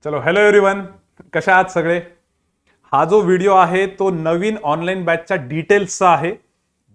चलो hello everyone, कशा आहात सगळे. हा जो व्हिडिओ आहे तो नवीन ऑनलाईन बॅचच्या डिटेल्सचा आहे.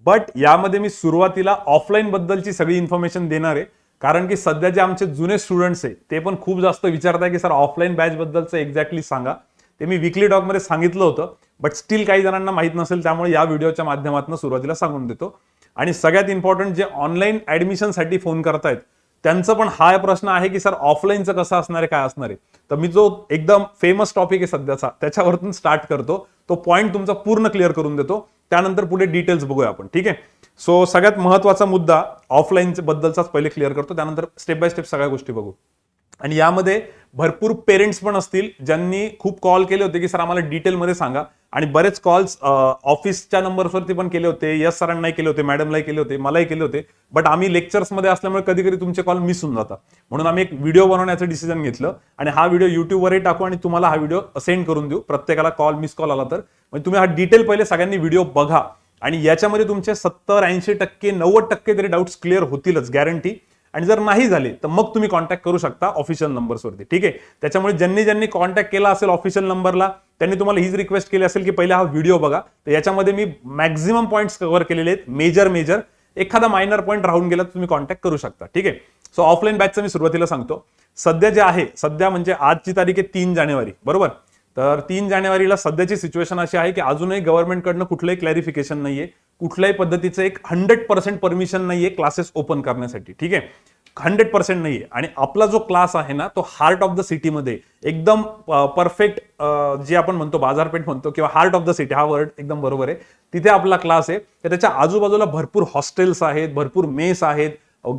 बट यामध्ये मी सुरुवातीला ऑफलाईन बद्दलची सगळी इन्फॉर्मेशन देणार आहे. कारण की सध्या जे आमचे जुने स्टुडंट्स आहे ते पण खूप जास्त विचारताय की सर ऑफलाईन बॅच बद्दलचं एक्झॅक्टली सांगा. ते मी विकली टॉकमध्ये सांगितलं होतं, बट स्टील काही जणांना माहित नसेल, त्यामुळे या व्हिडिओच्या माध्यमातून सुरुवातीला सांगून देतो. आणि सगळ्यात इम्पॉर्टंट, जे ऑनलाईन ऍडमिशनसाठी फोन करतायत त्यांचं पण हा प्रश्न आहे की सर ऑफलाईनचं कसं असणार आहे, काय असणार आहे. तर मी जो एकदम फेमस टॉपिक आहे सध्याचा त्याच्यावरतून स्टार्ट करतो, तो पॉईंट तुमचा पूर्ण क्लिअर करून देतो. त्यानंतर पुढे डिटेल्स बघूया आपण, ठीक आहे. सो सगळ्यात महत्वाचा मुद्दा ऑफलाईन बद्दलचाच पहिले क्लिअर करतो, त्यानंतर स्टेप बाय स्टेप सगळ्या गोष्टी बघू. आणि यामध्ये भरपूर पेरेंट्स पण असतील ज्यांनी खूप कॉल केले होते की सर आम्हाला डिटेलमध्ये सांगा. आणि बरेच कॉल्स ऑफिसच्या नंबर्सवरती पण केले होते, यस सरांनाही केले होते, मॅडमलाही केले होते, मलाही केले होते. बट आम्ही लेक्चर्समध्ये असल्यामुळे कधी कधी तुमचे कॉल मिस होऊन जातात. म्हणून आम्ही एक व्हिडिओ बनवण्याचं डिसिजन घेतलं आणि हा व्हिडिओ युट्यूबवरही टाकू आणि तुम्हाला हा व्हिडिओ सेंड करून देऊ. प्रत्येकाला कॉल मिस कॉल आला तर म्हणजे तुम्ही हा डिटेल पहिले सगळ्यांनी व्हिडिओ बघा आणि याच्यामध्ये तुमचे 70-80%, 90% तरी डाऊट्स क्लिअर होतीलच, गॅरंटी. आणि जर नाही झाले तर मग तुम्ही कॉन्टॅक्ट करू शकता ऑफिशियल नंबर्सवरती, ठीक आहे. त्याच्यामुळे ज्यांनी ज्यांनी कॉन्टॅक्ट केला असेल ऑफिशियल नंबरला त्यांनी तुम्हाला हीच रिक्वेस्ट केली असेल की पहिला हा व्हिडिओ बघा. तर याच्यामध्ये मी मॅक्झिमम पॉईंट्स कव्हर केलेले आहेत, मेजर. एखादा मायनर पॉईंट राहून गेला तर तुम्ही कॉन्टॅक्ट करू शकता, ठीक आहे. सो ऑफलाईन बॅचचं मी सुरुवातीला सांगतो. सध्या जे आहे, सध्या म्हणजे आजची तारीख आहे 3 जानेवारी, बरोबर. तर 3 जानेवारीला सध्याची सिच्युएशन अशी आहे की अजूनही गव्हर्नमेंटकडनं कुठलंही क्लॅरिफिकेशन नाहीये, कुठल्याही पद्धतीचं एक 100% परमिशन नाहीये क्लासेस ओपन करण्यासाठी, ठीक आहे. 100% नाहीये. आणि आपला जो क्लास आहे ना तो हार्ट ऑफ द सिटीमध्ये एकदम परफेक्ट, जे आपण म्हणतो बाजारपेठ म्हणतो किंवा हार्ट ऑफ द सिटी, हा वर्ड एकदम बरोबर आहे. तिथे आपला क्लास आहे. तर त्याच्या आजूबाजूला भरपूर हॉस्टेल्स आहेत, भरपूर मेस आहेत,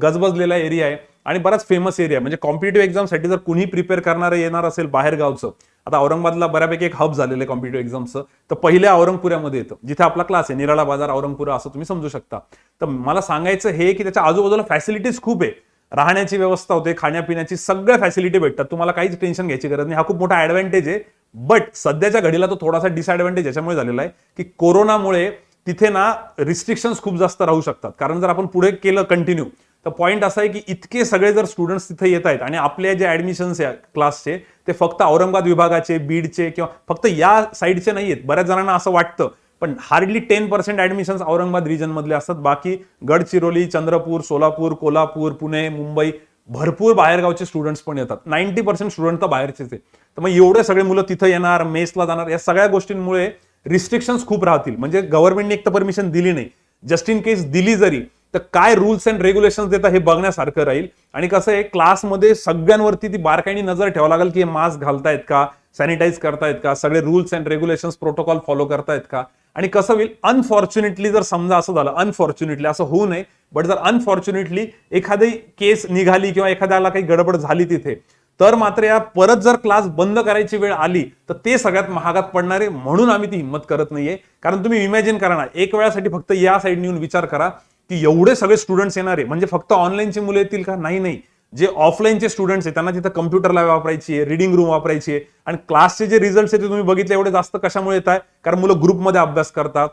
गजबजलेला एरिया आहे आणि बराच फेमस एरिया आहे. म्हणजे कॉम्पिटेटिव्ह एक्झामसाठी जर कुणी प्रिपेअर करणारं येणार असेल बाहेर गावचं, आता औरंगाबादला बऱ्यापैकी एक हब झालेलं आहे कॉम्पिटेटिव्ह एक्झामचं, तर पहिल्या औरंगपुऱ्यामध्ये येतं जिथे आपला क्लास आहे. निराळा बाजार, औरंगपुरा असं तुम्ही समजू शकता. तर मला सांगायचं हे की त्याच्या आजूबाजूला फॅसिलिटीज खूप आहे. राहण्याची व्यवस्था होते, खाण्यापिण्याची सगळ्या फॅसिलिटी भेटतात, तुम्हाला काहीच टेन्शन घ्यायची गरज नाही. हा खूप मोठा ऍडव्हान्टेज आहे. बट सध्याच्या घडीला तो थोडासा डिसएडव्हान्टेज याच्यामुळे झालेला आहे की कोरोनामुळे तिथे ना रिस्ट्रिक्शन्स खूप जास्त राहू शकतात. कारण जर आपण पुढे केलं कंटिन्यू, तर पॉईंट असा आहे की इतके सगळे जर स्टुडंट्स तिथे येत आहेत आणि आपले जे ऍडमिशन्स आहे क्लासचे ते फक्त औरंगाबाद विभागाचे, बीडचे किंवा फक्त या साईडचे नाही आहेत. बऱ्याच जणांना असं वाटतं, पण हार्डली 10% ऍडमिशन्स औरंगाबाद रिजन मधले असतात. बाकी गडचिरोली, चंद्रपूर, सोलापूर, कोल्हापूर, पुणे, मुंबई, भरपूर बाहेरगावचे स्टुडंट्स पण येतात. 90% स्टुडंट तर बाहेरचेच आहे. तर मग एवढे सगळे मुलं तिथे येणार, मेसला जाणार, या सगळ्या गोष्टींमुळे रिस्ट्रिक्शन्स खूप राहतील. म्हणजे गव्हर्नमेंटने एक तर परमिशन दिली नाही, जस्ट इन केस दिली जरी तर काय रूल्स अँड रेग्युलेशन्स देतात हे बघण्यासारखं राहील. आणि कसं आहे, क्लासमध्ये सगळ्यांवरती ती बारकाईने नजर ठेवावं लागेल की मास्क घालतायत का, सॅनिटाईज करतायत का, सगळे rules and regulations protocol follow करतायत का. आणि कसं होईल, अनफॉर्च्युनेटली जर समजा असं झालं, अनफॉर्च्युनेटली असं होऊ नये, बट जर अनफॉर्च्युनेटली एखादी केस निघाली किंवा एखाद्याला काही गडबड झाली तिथे, तर मात्र या परत जर क्लास बंद करायची वेळ आली तर ते सगळ्यात महागात पडणार आहे. म्हणून आम्ही ती हिंमत करत नाहीये. कारण तुम्ही इमॅजिन करा ना, एक वेळासाठी फक्त या साईडने येऊन विचार करा की एवढे सगळे स्टुडंट्स येणार आहे, म्हणजे फक्त ऑनलाईनची मुलं येतील का? नाही. जे ऑफलाईनचे स्टुडंट्स आहेत त्यांना तिथं कम्प्युटर लॅब वापरायची आहे, रिडिंग रूम वापरायची आहे. आणि क्लासचे जे रिझल्ट्स आहेत ते तुम्ही बघितले एवढे जास्त कशामुळे येत आहे? कारण मुलं ग्रुपमध्ये अभ्यास करतात,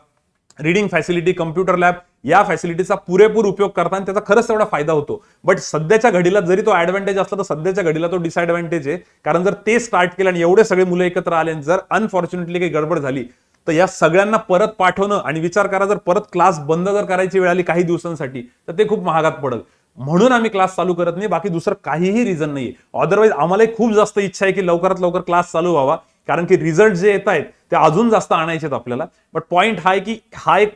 रिडिंग फॅसिलिटी, कम्प्युटर लॅब या फॅसिलिटीचा पुरेपूर उपयोग करतात आणि त्याचा खरंच तेवढा फायदा होतो. बट सध्याच्या घडीला जरी तो ऍडव्हान्टेज असला तर सध्याच्या घडीला तो डिसएडव्हान्टेज आहे. कारण जर ते स्टार्ट केलं आणि एवढे सगळे मुलं एकत्र आले आणि जर अनफॉर्च्युनेटली काही गडबड झाली तर या सगळ्यांना परत पाठवणं, आणि विचार करा जर परत क्लास बंद जर करायची वेळ आली काही दिवसांसाठी तर ते खूप महागात पडेल. म्हणून आम्ही क्लास चालू करत नाही, बाकी दुसरं काहीही रिझन नाहीये. अदरवाईज आम्हालाही खूप जास्त इच्छा आहे की लवकरात लवकर क्लास चालू व्हावा, कारण की रिझल्ट जे येत आहेत ते अजून जास्त आणायचे आहेत आपल्याला. बट पॉईंट हा आहे की हा एक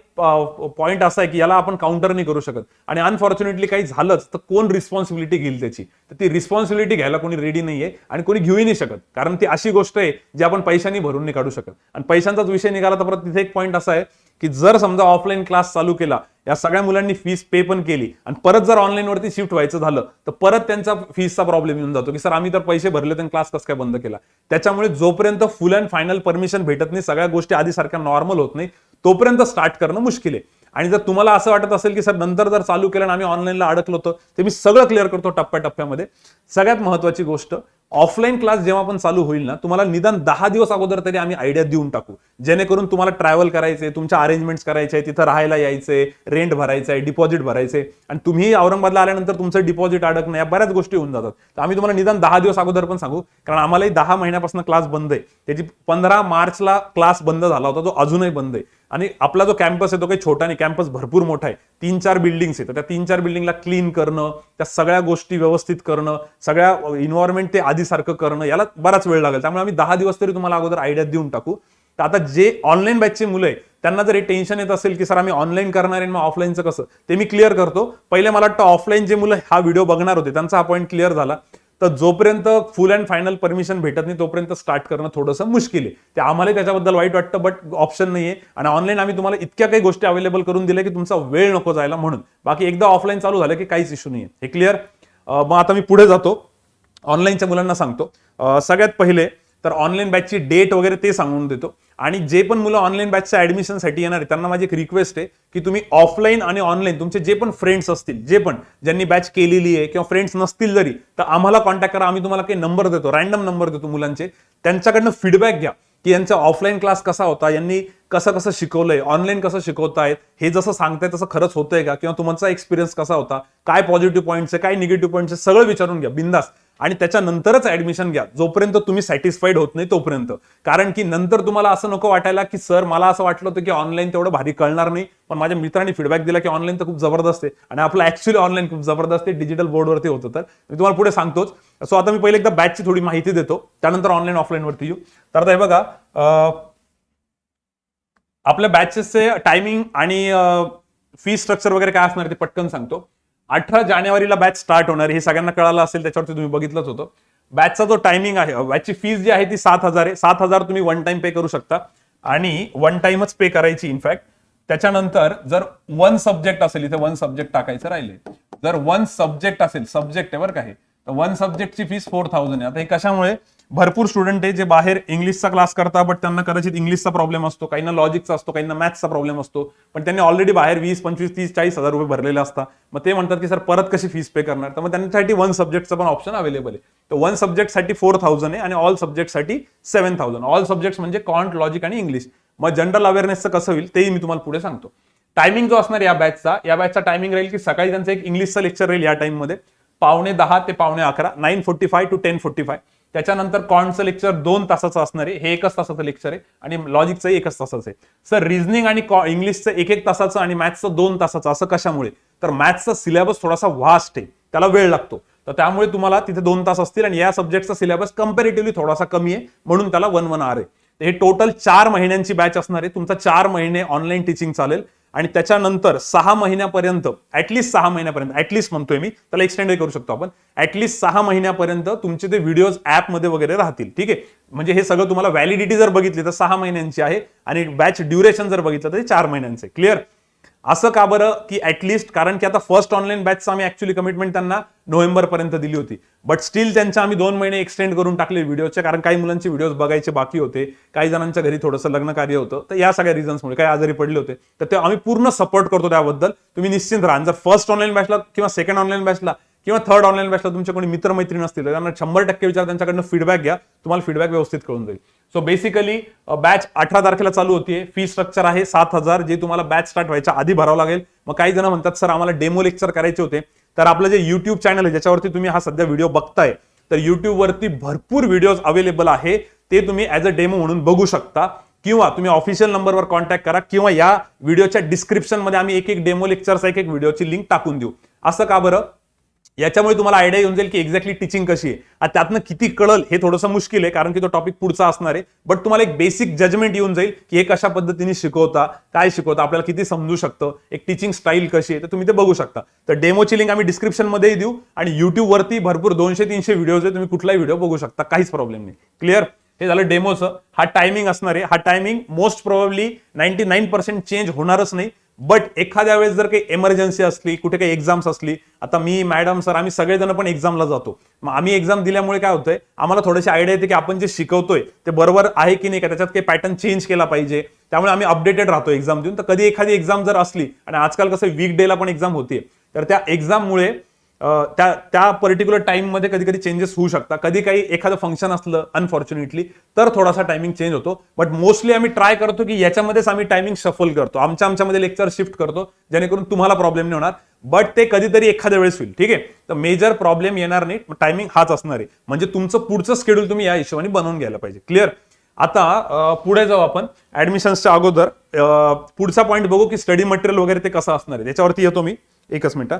पॉईंट असा आहे की याला आपण काउंटर नाही करू शकत. आणि अनफॉर्च्युनेटली काही झालंच तर कोण रिस्पॉन्सिबिलिटी घेईल त्याची? तर ती रिस्पॉन्सिबिलिटी घ्यायला कोणी रेडी नाहीये आणि कोणी घेऊही नाही शकत. कारण ती अशी गोष्ट आहे जी आपण पैशांनी भरून नाही काढू शकत. आणि पैशांचाच विषय निघाला तर परत तिथे एक पॉईंट असा आहे की जर समजा ऑफलाईन क्लास चालू केला, या सगळ्या मुलांनी फीस पे पण केली आणि परत जर ऑनलाईन वरती शिफ्ट व्हायचं झालं तर परत त्यांचा फीसचा प्रॉब्लेम येऊन जातो की सर आम्ही तर पैसे भरले तर क्लास कसं काय बंद केला. त्याच्यामुळे जोपर्यंत फुल अँड फायनल परमिशन भेटत नाही, सगळ्या गोष्टी आधी सारख्या नॉर्मल होत नाही, तोपर्यंत स्टार्ट करणं मुश्किल आहे. आणि जर तुम्हाला असं वाटत असेल की सर नंतर जर चालू केलं आणि आम्ही ऑनलाईनला अडकलो होतो, ते मी सगळं क्लिअर करतो टप्प्याटप्प्यामध्ये. सगळ्यात महत्वाची गोष्ट, ऑफलाईन क्लास जेव्हा पण चालू होईल ना, तुम्हाला निदान 10 दिवस अगोदर तरी आम्ही आयडिया देऊन टाकू, जेणेकरून तुम्हाला ट्रॅव्हल करायचे, तुमच्या अरेंजमेंट्स करायचे, तिथं राहायला यायचे, रेंट भरायचंय, डिपॉझिट भरायचे, आणि तुम्ही औरंगाबादला आल्यानंतर तुमचं डिपॉझिट अडकणं, या बऱ्याच गोष्टी होऊन जातात. तर आम्ही तुम्हाला निदान 10 दिवस अगोदर पण सांगू, कारण आम्हालाही 10 महिन्यापासून क्लास बंद आहे. त्याची 15 मार्चला क्लास बंद झाला होता, तो अजूनही बंद आहे. आणि आपला जो कॅम्पस आहे तो काही छोटा नाही, कॅम्पस भरपूर मोठा आहे. 3-4 बिल्डिंग्स आहेत. त्या 3-4 बिल्डिंगला क्लीन करणं, त्या सगळ्या गोष्टी व्यवस्थित करणं, सगळ्या इन्व्हायरमेंट ते आधीसारखं करणं, याला बराच वेळ लागेल. त्यामुळे आम्ही 10 दिवस तरी तुम्हाला अगोदर आयडिया देऊन टाकू. तर आता जे ऑनलाईन बॅचचे मुलं आहे त्यांना जर हे टेन्शन येत असेल की सर आम्ही ऑनलाईन करणार आहे, मग ऑफलाईनचं कसं, ते मी क्लिअर करतो. पहिले मला वाटतं ऑफलाईन जे मुलं हा व्हिडिओ बघणार होते त्यांचा हा पॉईंट क्लिअर झाला. तर जोपर्यंत फुल अँड फायनल परमिशन भेटत नाही तोपर्यंत स्टार्ट करणं थोडंसं मुश्किल आहे. ते आम्हाला त्याच्याबद्दल वाईट वाटतं, बट ऑप्शन नाहीये. आणि ऑनलाईन आम्ही तुम्हाला इतक्या काही गोष्टी अवेलेबल करून दिल्या की तुमचा वेळ नको जायला म्हणून. बाकी एकदा ऑफलाईन चालू झालं की काहीच इश्यू नाहीये. हे क्लिअर. मग आता मी पुढे जातो, ऑनलाईनच्या मुलांना सांगतो. सगळ्यात पहिले तर ऑनलाईन बॅचची डेट वगैरे ते सांगून देतो. आणि जे पण मुलं ऑनलाईन बॅचच्या ऍडमिशनसाठी येणार आहे त्यांना माझी एक रिक्वेस्ट आहे की तुम्ही ऑफलाईन आणि ऑनलाईन तुमचे जे पण फ्रेंड्स असतील, जे पण ज्यांनी बॅच केलेली आहे किंवा फ्रेंड्स नसतील जरी, तर आम्हाला कॉन्टॅक्ट करा. आम्ही तुम्हाला काही नंबर देतो, रँडम नंबर देतो मुलांचे. त्यांच्याकडनं फीडबॅक घ्या की यांचा ऑफलाईन क्लास कसा होता, यांनी कसं कसं शिकवलंय, ऑनलाईन कसं शिकवतायत, हे जसं सांगताय तसं खरंच होतंय का, किंवा तुमचा एक्सपिरियन्स कसा होता, काय पॉझिटिव्ह पॉईंट्स आहे, काय निगेटिव्ह पॉईंट्स आहे, सगळं विचारून घ्या बिंदास. आणि त्याच्यानंतरच ऍडमिशन घ्या, जोपर्यंत तुम्ही सॅटिस्फाईड होत नाही तोपर्यंत. कारण की नंतर तुम्हाला असं नको वाटायला की सर मला असं वाटलं होतं की ऑनलाईन तेवढं भारी कळणार नाही, पण माझ्या मित्रांनी फीडबॅक दिला की ऑनलाईन तर खूप जबरदस्त आहे, आणि आपलं ऍक्च्युअली ऑनलाईन खूप जबरदस्त आहे, डिजिटल बोर्डवरती होतं. तर मी तुम्हाला पुढे सांगतोच. सो आता मी पहिले एकदा बॅचची थोडी माहिती देतो, त्यानंतर ऑनलाईन ऑफलाईन वरती येऊ. तर आता हे बघा, आपल्या बॅचेसचे टायमिंग आणि फी स्ट्रक्चर वगैरे काय असणार ते पटकन सांगतो. 18 जानेवारीला बॅच स्टार्ट होणार, हे सगळ्यांना कळालं असेल, त्याच्यावरती तुम्ही बघितलंच होतं. बॅचचा जो टायमिंग आहे, बॅचची फीस जी आहे ती 7,000 आहे. 7,000 तुम्ही वन टाइम पे करू शकता, आणि वन टाइमच पे करायची इनफॅक्ट. त्याच्यानंतर जर वन सब्जेक्ट असेल, इथे वन सब्जेक्ट टाकायचं राहिले, जर वन सब्जेक्ट असेल, सब्जेक्ट आहे बरं का हे, तर वन सब्जेक्टची फीस 4,000 आहे. आता हे कशामुळे, भरपूर स्टुडंट आहे जे बाहेर इंग्लिशचा क्लास करतात, बट त्यांना कदाचित इंग्लिशचा प्रॉब्लेम असतो, काहींना लॉजिकचा असतो, काहींना मॅथ्सचा प्रॉब्लेम असतो, पण त्यांनी ऑलरेडी बाहेर 20, 25, 30, 40,000 रुपये भरलेले असतात. मग ते म्हणतात की सर परत कशी फीस पे करणार, तर मग त्यांच्यासाठी वन सब्जेक्टचं पण ऑप्शन अवेलेबल आहे. तर वन सब्जेक्टसाठी 4,000 आहे, आणि ऑल सब्जेक्टसाठी 7,000. ऑल सब्जेक्ट म्हणजे कॉन्ट, लॉजिक आणि इंग्लिश. मग जनरल अवेअरनेसचं कसं होईल तेही मी तुम्हाला पुढे सांगतो. टायमिंग जो असणार या बॅचचा टायमिंग राहील की सकाळी त्यांचं एक इंग्लिशचं लेक्चर राहील या टाइममध्ये 9:15 ते 11:15, 9:45 to 10:45. त्याच्यानंतर कॉन्टचं लेक्चर 2 तासाचं असणार आहे, हे 1 तासाचं लेक्चर आहे, आणि लॉजिकचं 1 तासाचं आहे. सर रिझनिंग आणि इंग्लिशचं 1 तासाचं आणि मॅथ्सचं 2 तासाचं, असं कशामुळे, तर मॅथ्सचा सिलेबस थोडासा व्हास्ट आहे, त्याला वेळ लागतो, तर त्यामुळे तुम्हाला तिथे 2 तास असतील. आणि या सब्जेक्टचा सिलेबस कम्पॅरेटिव्हली थोडासा कमी आहे, म्हणून त्याला 1 आवर आहे. हे टोटल 4 महिन्यांची बॅच असणार आहे. तुमचा 4 महिने ऑनलाईन टीचिंग चालेल, आणि त्याच्यानंतर 6 महिन्यापर्यंत, ऍटलीस्ट 6 महिन्यापर्यंत, ऍटलीस्ट म्हणतोय मी, त्याला एक्सटेंडही करू शकतो आपण, ऍटलीस्ट 6 महिन्यापर्यंत तुमचे ते व्हिडिओज ऍपमध्ये वगैरे राहतील. ठीक आहे, म्हणजे हे सगळं तुम्हाला व्हॅलिडिटी जर बघितली तर 6 महिन्यांची आहे, आणि बॅच ड्युरेशन जर बघितलं तर 4 महिन्यांचे. क्लिअर. असं का बरं की ऍटलीस्ट, कारण की आता फर्स्ट ऑनलाईन बॅचचा आम्ही ऍक्च्युअली कमिटमेंट त्यांना नोव्हेंबर पर्यंत दिली होती, बट स्टील त्यांच्या आम्ही 2 महिने एक्सटेंड करून टाकले व्हिडिओचे, कारण काही मुलांचे व्हिडिओज बघायचे बाकी होते, काही जणांच्या घरी थोडंसं लग्न कार्य होतं, तर या सगळ्या रिझन्समुळे काही आजारी पडले होते. तर ते आम्ही पूर्ण सपोर्ट करतो त्याबद्दल, तुम्ही निश्चिंत राहा. जर फर्स्ट ऑनलाईन बॅचला किंवा सेकंड ऑनलाईन बॅचला किंवा थर्ड ऑनलाईन बॅचला तुमच्या कोणी मित्रमैत्रीण असतील तर त्यांना 100% विचार, त्यांच्याकडनं फीडबॅक घ्या, तुम्हाला फीडबॅक व्यवस्थित कळून जाईल. सो बेसिकली बॅच 18 तारखेला चालू होतीये. फी स्ट्रक्चर आहे 7,000, जे तुम्हाला बॅच स्टार्ट व्हायच्या आधी भरावं लागेल. मग काही जण म्हणतात सर आम्हाला डेमो लेक्चर करायचे होते, तर आपलं जे युट्यूब चॅनल आहे ज्याच्यावरती तुम्ही हा सध्या व्हिडिओ बघताय, तर युट्यूब वरती भरपूर व्हिडिओज अवेलेबल आहे, ते तुम्ही ऍज अ डेमो म्हणून बघू शकता, किंवा तुम्ही ऑफिशियल नंबरवर कॉन्टॅक्ट करा, किंवा या व्हिडिओच्या डिस्क्रिप्शन मध्ये आम्ही एक डेमो लेक्चरचा एक व्हिडिओची लिंक टाकून देऊ. असं का बरं, याच्यामुळे तुम्हाला आयडिया येऊन जाईल की एक्झॅक्टली टीचिंग कशी आहे. आता त्यातनं किती कळल हे थोडंसं मुश्किल आहे, कारण की तो टॉपिक पुढचा असणार आहे, बट तुम्हाला एक बेसिक जजमेंट येऊन जाईल की हे कशा पद्धतीने शिकवता, काय शिकवता, आपल्याला किती समजू शकतं, एक टीचिंग स्टाईल कशी आहे, तर तुम्ही ते बघू शकता. तर डेमोची लिंक आम्ही डिस्क्रिप्शन मध्ये देऊ, आणि युट्यूब वरती भरपूर 200-300 व्हिडिओज आहे, तुम्ही कुठलाही व्हिडिओ बघू शकता, काहीच प्रॉब्लेम नाही. क्लिअर. हे झालं डेमोचं. हा टायमिंग असणार आहे, हा टायमिंग मोस्ट प्रोबेबली 99% चेंज होणारच नाही, बट एखाद्या वेळेस जर काही इमर्जन्सी असली, कुठे काही एक्झाम्स असली, आता मी, मॅडम, सर, आम्ही सगळेजण पण एक्झामला जातो, मग आम्ही एक्झाम दिल्यामुळे काय होतंय, आम्हाला थोडीशी आयडिया येते की आपण जे शिकवतोय ते बरोबर आहे की नाही, का त्याच्यात काही पॅटर्न चेंज केला पाहिजे, त्यामुळे आम्ही अपडेटेड राहतो एक्झाम देऊन. तर कधी एखादी एक्झाम जर असली, आणि आजकाल कसं वीक डेला पण एक्झाम होते, तर त्या एक्झाममुळे त्या पर्टिक्युलर टाइममध्ये कधी कधी चेंजेस होऊ शकतात. कधी काही एखादं फंक्शन असलं अनफॉर्च्युनेटली तर थोडासा टायमिंग चेंज होतो. बट मोस्टली आम्ही ट्राय करतो की याच्यामध्येच आम्ही टायमिंग शफल करतो, आमच्यामध्ये लेक्चर शिफ्ट करतो, जेणेकरून तुम्हाला प्रॉब्लेम नाही होणार. बट ते कधीतरी एखाद्या वेळेस होईल. ठीक आहे, तर मेजर प्रॉब्लेम येणार नाही, टायमिंग हाच असणार आहे. म्हणजे तुमचं पुढचं शेड्यूल तुम्ही या हिशोबाने बनवून घ्यायला पाहिजे. क्लिअर. आता पुढे जाऊ आपण. ऍडमिशन्सच्या अगोदर पुढचा पॉईंट बघू की स्टडी मटेरियल वगैरे ते कसं असणार आहे, त्याच्यावरती येतो मी. एकच मिनिट,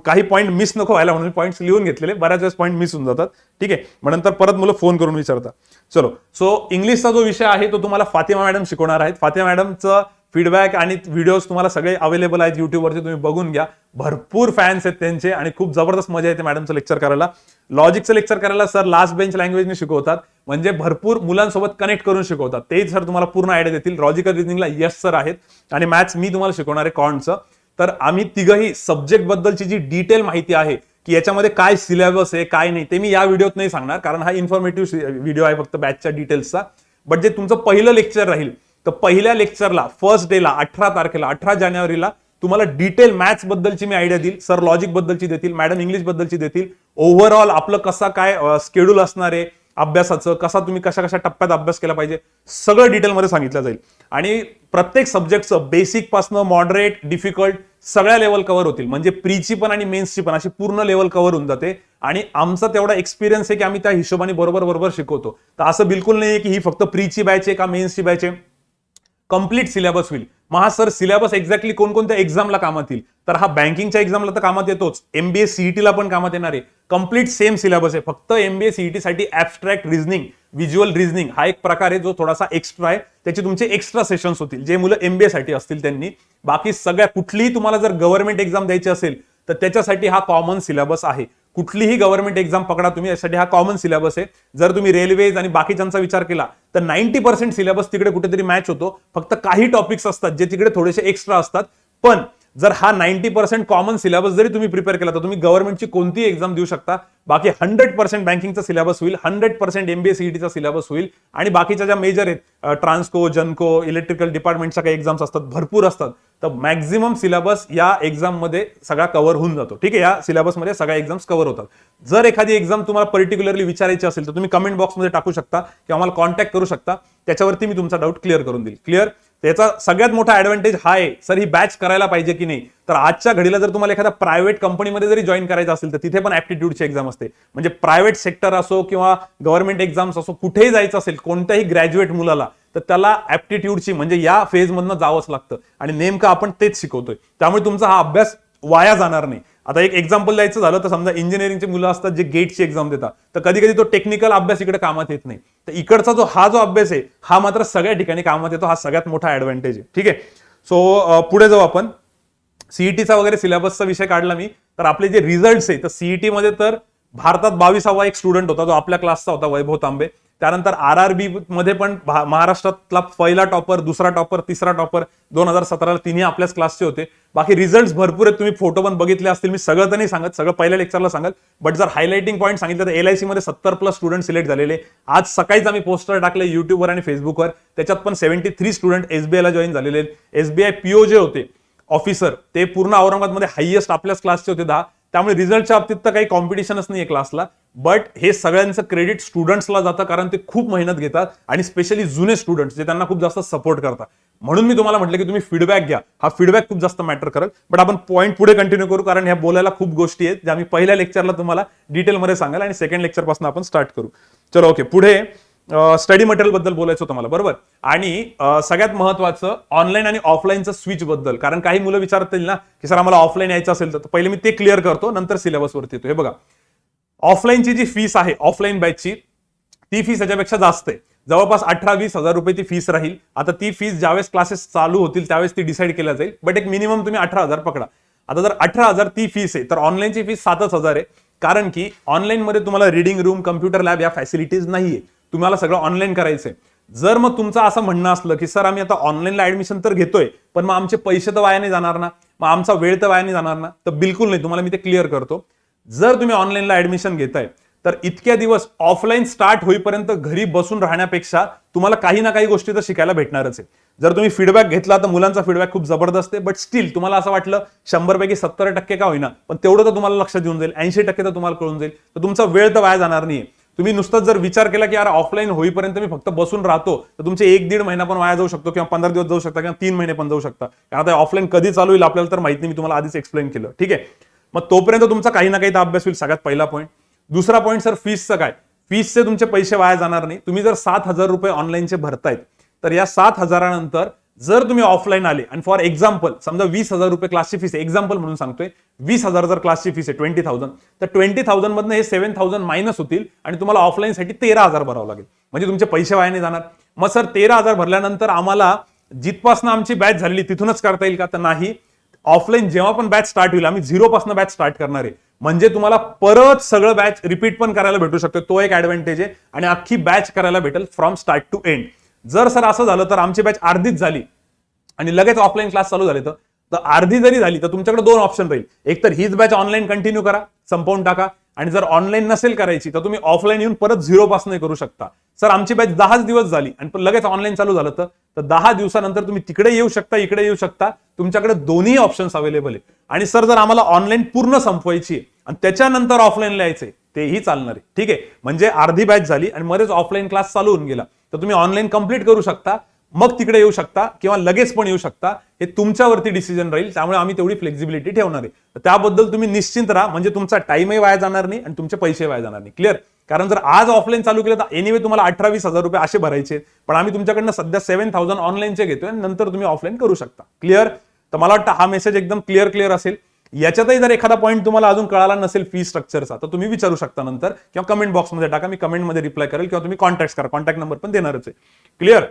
काही पॉईंट मिस नको व्हायला म्हणून पॉईंट्स लिहून घेतलेले, बऱ्याच वेळेस पॉईंट मिस होऊन जातात. ठीक आहे, मग नंतर परत मुलं फोन करून विचारतात. चलो, सो इंग्लिशचा जो विषय आहे तो तुम्हाला फातिमा मॅडम शिकवणार आहेत. फातिमा मॅडमचं फीडबॅक आणि व्हिडिओज तुम्हाला सगळे अवेलेबल आहेत युट्यूबवरती, तुम्ही बघून घ्या. भरपूर फॅन्स आहेत त्यांचे आणि खूप जबरदस्त मजा येते मॅडमचं लेक्चर करायला. लॉजिकचं लेक्चर करायला सर लास्ट बेंच लँग्वेजने शिकवतात, म्हणजे भरपूर मुलांसोबत कनेक्ट करून शिकवतात. ते सर तुम्हाला पूर्ण आयडिया देतील. लॉजिकल रिझनिंगला यश सर आहेत आणि मॅथ्स मी तुम्हाला शिकवणार आहे कॉन्टचं. तर आम्ही तिघही सब्जेक्ट बद्दलची जी डिटेल माहिती आहे की याच्यामध्ये काय सिलेबस आहे काय नाही, ते मी या व्हिडिओत नाही सांगणार, कारण हा इन्फॉर्मेटिव्ह व्हिडिओ आहे फक्त बॅचच्या डिटेल्सचा. बट जे तुमचं पहिलं लेक्चर राहील, तर पहिल्या लेक्चरला फर्स्ट डेला 18 तारखेला 18 जानेवारीला तुम्हाला डिटेल मॅथ्स बद्दलची मी आयडिया देईल, सर लॉजिक बद्दलची देतील, मॅडम इंग्लिश बद्दलची देतील. ओव्हरऑल आपलं कसा काय शेड्यूल असणार आहे अभ्यासाचं, कसा तुम्ही कशा कशा टप्प्यात अभ्यास केला पाहिजे, सगळं डिटेलमध्ये सांगितलं जाईल. आणि प्रत्येक सब्जेक्टचं बेसिक पासनं मॉडरेट डिफिकल्ट सगळ्या लेवल कव्हर होतील. म्हणजे प्रीची पण आणि मेन्सची पण अशी पूर्ण लेवल कव्हर होऊन जाते. आणि आमचा तेवढा एक्सपिरियन्स आहे की आम्ही त्या हिशोबाने बरोबर शिकवतो. तर असं बिलकुल नाही की ही फक्त प्रीची बॅच आहे का मेन्सची बॅच आहे. कंप्लीट सिलेबस होईल. महा सर सिलेबस एक्झॅक्टली कोणकोणत्या एक्झामला कामात येईल, तर हा बँकिंगच्या एक्झामला तर कामात येतोच, एमबीए सीईटीला पण कामात येणार आहे. कंप्लीट सेम सिलेबस आहे. फक्त एमबीए सीईटी साठी ऍब्स्ट्रॅक्ट रिझनिंग, व्हिज्युअल रिझनिंग हा एक प्रकार आहे जो थोडासा एक्स्ट्रा आहे. त्याचे तुमचे एक्स्ट्रा सेशन्स होतील जे मुलं एमबीए साठी असतील त्यांनी. बाकी सगळ्या कुठलीही तुम्हाला जर गव्हर्नमेंट एक्झाम द्यायची असेल तर त्याच्यासाठी हा कॉमन सिलेबस आहे. कुठलीही गव्हर्नमेंट एक्झाम पकडा तुम्ही, यासाठी हा कॉमन सिलेबस आहे. जर तुम्ही रेल्वेज आणि बाकीच्यांचा विचार केला तर 90% सिलेबस तिकडे कुठेतरी मॅच होतो. फक्त काही टॉपिक्स असतात जे तिकडे थोडेसे एक्स्ट्रा असतात. पण जर हा 90% कॉमन सिलेबस जरी तुम्ही प्रिपेअर केला तर तुम्ही गव्हर्नमेंटची कोणतीही एक्झाम देऊ शकता. बाकी 100% बँकिंगचा सिलेबस होईल, 100% एमबीए सीईटीचा सिलेबस होईल. आणि बाकीच्या ज्या मेजर आहेत ट्रान्सको, जनको, इलेक्ट्रिकल डिपार्टमेंटच्या काही एक्झाम्स असतात, भरपूर असतात. तर मॅक्झिमम सिलेबस या एक्झाम मध्ये सगळा कव्हर होऊन जातो. ठीक आहे, या सिलेबसमध्ये सगळ्या एक्झाम्स कव्हर होतात. जर एखादी एक्झाम तुम्हाला पर्टिक्युलरली विचारायची असेल तर तुम्ही कमेंट बॉक्समध्ये टाकू शकता किंवा आम्हाला कॉन्टॅक्ट करू शकता, त्याच्यावरती मी तुमचा डाऊट क्लिअर करून देईल. क्लिअर. त्याचा सगळ्यात मोठा ऍडव्हान्टेज हा आहे, सर ही बॅच करायला पाहिजे की नाही, तर आजच्या घडीला जर तुम्हाला एखाद्या प्रायव्हेट कंपनीमध्ये जरी जॉईन करायचं असेल तर तिथे पण ऍप्टिट्यूडची एक्झाम असते. म्हणजे प्रायव्हेट सेक्टर असो किंवा गव्हर्नमेंट एक्झाम्स असो, कुठेही जायचं असेल कोणत्याही ग्रॅज्युएट मुलाला, तर त्याला ऍप्टिट्यूडची म्हणजे या फेजमधनं जावंच लागतं. आणि नेमकं आपण तेच शिकवतोय, त्यामुळे तुमचा हा अभ्यास वाया जाणार नाही. आता एक एक्झाम्पल द्यायचं झालं तर समजा इंजिनिअरिंगचे मुलं असतात जे गेटची एक्झाम देतात, तर कधी कधी तो टेक्निकल अभ्यास इकडे कामात येत नाही. तर इकडचा जो अभ्यास आहे हा मात्र सगळ्या ठिकाणी कामात येतो. हा सगळ्यात मोठा ऍडव्हान्टेज आहे. ठीक आहे, सो पुढे जाऊ आपण. सीईटीचा वगैरे सिलेबसचा विषय काढला मी, तर आपले जे रिझल्ट्स आहे तर सीईटी मध्ये तर भारतात 22वा एक स्टुडंट होता जो आपल्या क्लासचा होता, वैभव तांबे. त्यानंतर आरआरबी मध्ये पण महाराष्ट्रातला पहिला टॉपर, दुसरा टॉपर, तिसरा टॉपर 2017ला तिन्ही आपल्याच क्लासचे होते. बाकी रिझल्ट भरपूर आहेत, तुम्ही फोटो पण बघितले असतील. मी सगळं तर नाही सांगत, सगळं पहिल्या लेक्चरला सांगत, बट जर हायलाइटिंग पॉईंट सांगितलं तर एलआयसी मध्ये 70+ स्टुडंट सिलेक्ट झालेले. आज सकाळीच आम्ही पोस्टर टाकले युट्यूबवर आणि फेसबुकवर, त्याच्यात पण 73 स्टुडंट एसबीआयला जॉईन झालेले. एसबीआय पीओ जे होते ऑफिसर ते पूर्ण औरंगाबादमध्ये हायएस्ट आपल्याच क्लासचे होते 10. त्यामुळे रिझल्टच्या बाबतीत तर काही कॉम्पिटिशनच नाही आहे क्लासला. बट हे सगळ्यांचं क्रेडिट स्टुडंट्सला जातं, कारण ते खूप मेहनत घेतात आणि स्पेशली जुने स्टुडंट्स जे त्यांना खूप जास्त सपोर्ट करतात. म्हणून मी तुम्हाला म्हटलं की तुम्ही फीडबॅक घ्या, हा फीडबॅक खूप जास्त मॅटर करेल. बट आपण पॉईंट पुढे कंटिन्यू करू, कारण ह्या बोलायला खूप गोष्टी आहेत ज्या मी पहिल्या लेक्चरला तुम्हाला डिटेलमध्ये सांगाल आणि सेकंड लेक्चरपासून आपण स्टार्ट करू. चलो ओके, पुढे स्टडी मटेरियल बद्दल बोलायचं होतं मला, बरोबर. आणि सगळ्यात महत्वाचं ऑनलाईन आणि ऑफलाईनचं स्विच बद्दल, कारण काही मुलं विचारतील ना की सर आम्हाला ऑफलाईन यायचं असेल तर पहिले मी ते क्लिअर करतो, नंतर सिलेबसवरती येतो. हे बघा, ऑफलाईनची जी फीस आहे ऑफलाईन बॅचची, ती फीस याच्यापेक्षा जास्त आहे. जवळपास 18-20 हजार रुपये ती फीस राहील. आता ती फीस ज्यावेळेस क्लासेस चालू होतील त्यावेळेस ती डिसाईड केल्या जाईल, बट एक मिनिमम तुम्ही 18,000 पकडा. आता जर 18,000 ती फीस आहे तर ऑनलाईनची फीस 7,000 आहे, कारण की ऑनलाईन मध्ये तुम्हाला रीडिंग रूम, कम्प्युटर लॅब या फॅसिलिटीज नाहीये, तुम्हाला सगळं ऑनलाईन करायचंय. जर मग तुमचं असं म्हणणं असलं की सर आम्ही आता ऑनलाईनला ऍडमिशन तर घेतोय पण मग आमचे पैसे तर वाया नाही जाणार ना, मग आमचा वेळ तर वाया नाही जाणार ना, तर बिलकुल नाही. तुम्हाला मी ते क्लिअर करतो. जर तुम्ही ऑनलाईनला ऍडमिशन घेताय तर इतक्या दिवस ऑफलाईन स्टार्ट होईपर्यंत घरी बसून राहण्यापेक्षा तुम्हाला काही ना काही गोष्टी तर शिकायला भेटणारच आहे. जर तुम्ही फीडबॅक घेतला तर मुलांचा फीडबॅक खूप जबरदस्त आहे, बट स्टील तुम्हाला असं वाटलं 100 पैकी 70% का होईना, पण तेवढं तर तुम्हाला लक्षात येऊन जाईल, 80% तर तुम्हाला कळून जाईल. तर तुमचा वेळ तर वाया जाणार नाही. तुम्ही नुसतं जर विचार केला की यार ऑफलाईन होईपर्यंत मी फक्त बसून राहतो, तर तुमचे 1-1.5 महिना पण वाया जाऊ शकतो, किंवा 15 दिवस जाऊ शकता, किंवा 3 महिने पण जाऊ शकता. कारण आता ऑफलाईन कधी चालू होईल आपल्याला तर माहिती नाही, मी तुम्हाला आधीच एक्सप्लेन केलं. ठीक आहे, मग तोपर्यंत तुमचा काही ना काही तर अभ्यास होईल. सगळ्यात पहिला पॉईंट. दुसरा पॉईंट सर, फीसचं काय? फीसचे तुमचे पैसे वाया जाणार नाही. तुम्ही जर 7,000 रुपये ऑनलाईनचे भरतायत, तर या 7,000 नंतर जर तुम्ही ऑफलाईन आले आणि फॉर एक्झाम्पल समजा 20,000 रुपये क्लासची फीस आहे, एक्झाम्पल म्हणून सांगतोय, 20,000 जर क्लासची फीस आहे 20,000, तर 20,000 मधनं हे 7,000 मायनस होतील आणि तुम्हाला ऑफलाईनसाठी 13,000 भरावं लागेल. म्हणजे तुमचे पैसे वाया नाही जाणार. मग सर 13,000 भरल्यानंतर आम्हाला जिथपासून आमची बॅच झालेली तिथूनच करता येईल का? तर नाही. ऑफलाईन जेव्हा पण बॅच स्टार्ट होईल आम्ही 0 पासून बॅच स्टार्ट करणार आहे. म्हणजे तुम्हाला परत सगळं बॅच रिपीट पण करायला भेटू शकतो, तो एक ऍडव्हान्टेज आहे. आणि अख्खी बॅच करायला भेटेल फ्रॉम स्टार्ट टू एंड. जर सर असं झालं तर आमची बॅच अर्धीच झाली आणि लगेच ऑफलाईन क्लास चालू झाले, तर अर्धी जरी झाली तर तुमच्याकडे 2 ऑप्शन राहील. एक तर हीच बॅच ऑनलाईन कंटिन्यू करा, संपवून टाका, आणि जर ऑनलाईन नसेल करायची तर तुम्ही ऑफलाईन येऊन परत 0 पासून करू शकता. सर आमची बॅच 10 दिवस झाली आणि लगेच ऑनलाईन चालू झालं तर 10 दिवसानंतर तुम्ही तिकडे येऊ शकता, इकडे येऊ शकता. तुमच्याकडे दोन्ही ऑप्शन्स अवेलेबल आहे. आणि सर जर आम्हाला ऑनलाईन पूर्ण संपवायची आणि त्याच्यानंतर ऑफलाईन यायचंय तेही चालणार आहे. ठीक आहे, म्हणजे अर्धी बॅच झाली आणि मध्येच ऑफलाईन क्लास चालू होऊन गेला, तर तुम्ही ऑनलाईन कंप्लीट करू शकता, मग तिकडे येऊ शकता किंवा लगेच पण येऊ शकता. हे तुमच्यावरती डिसिजन राहील. त्यामुळे आम्ही तेवढी फ्लेक्झिबिलिटी ठेवणार आहे. त्याबद्दल तुम्ही निश्चिंत राहा. म्हणजे तुमचा टाइमही वाया जाणार नाही आणि तुमचे पैसे वाया जाणार नाही. क्लिअर? कारण जर आज ऑफलाईन चालू केलं तर एनिवे तुम्हाला 18-20 हजार रुपये असे भरायचे, पण आम्ही तुमच्याकडनं सध्या 7,000 ऑनलाईनचे घेतोय आणि नंतर तुम्ही ऑफलाईन करू शकता. क्लिअर? तर मला वाटतं हा मेसेज एकदम क्लिअर असेल. याच्यातही जर एखादा पॉईंट तुम्हाला अजून कळाला नसेल फी स्ट्रक्चरचा, तर तुम्ही विचारू शकता नंतर, किंवा कमेंट बॉक्समध्ये टाका, मी कमेंटमध्ये रिप्लाय करेल, किंवा तुम्ही कॉन्टॅक्ट करा, कॉन्टॅक्ट नंबर पण देणारच आहे. क्लिअर?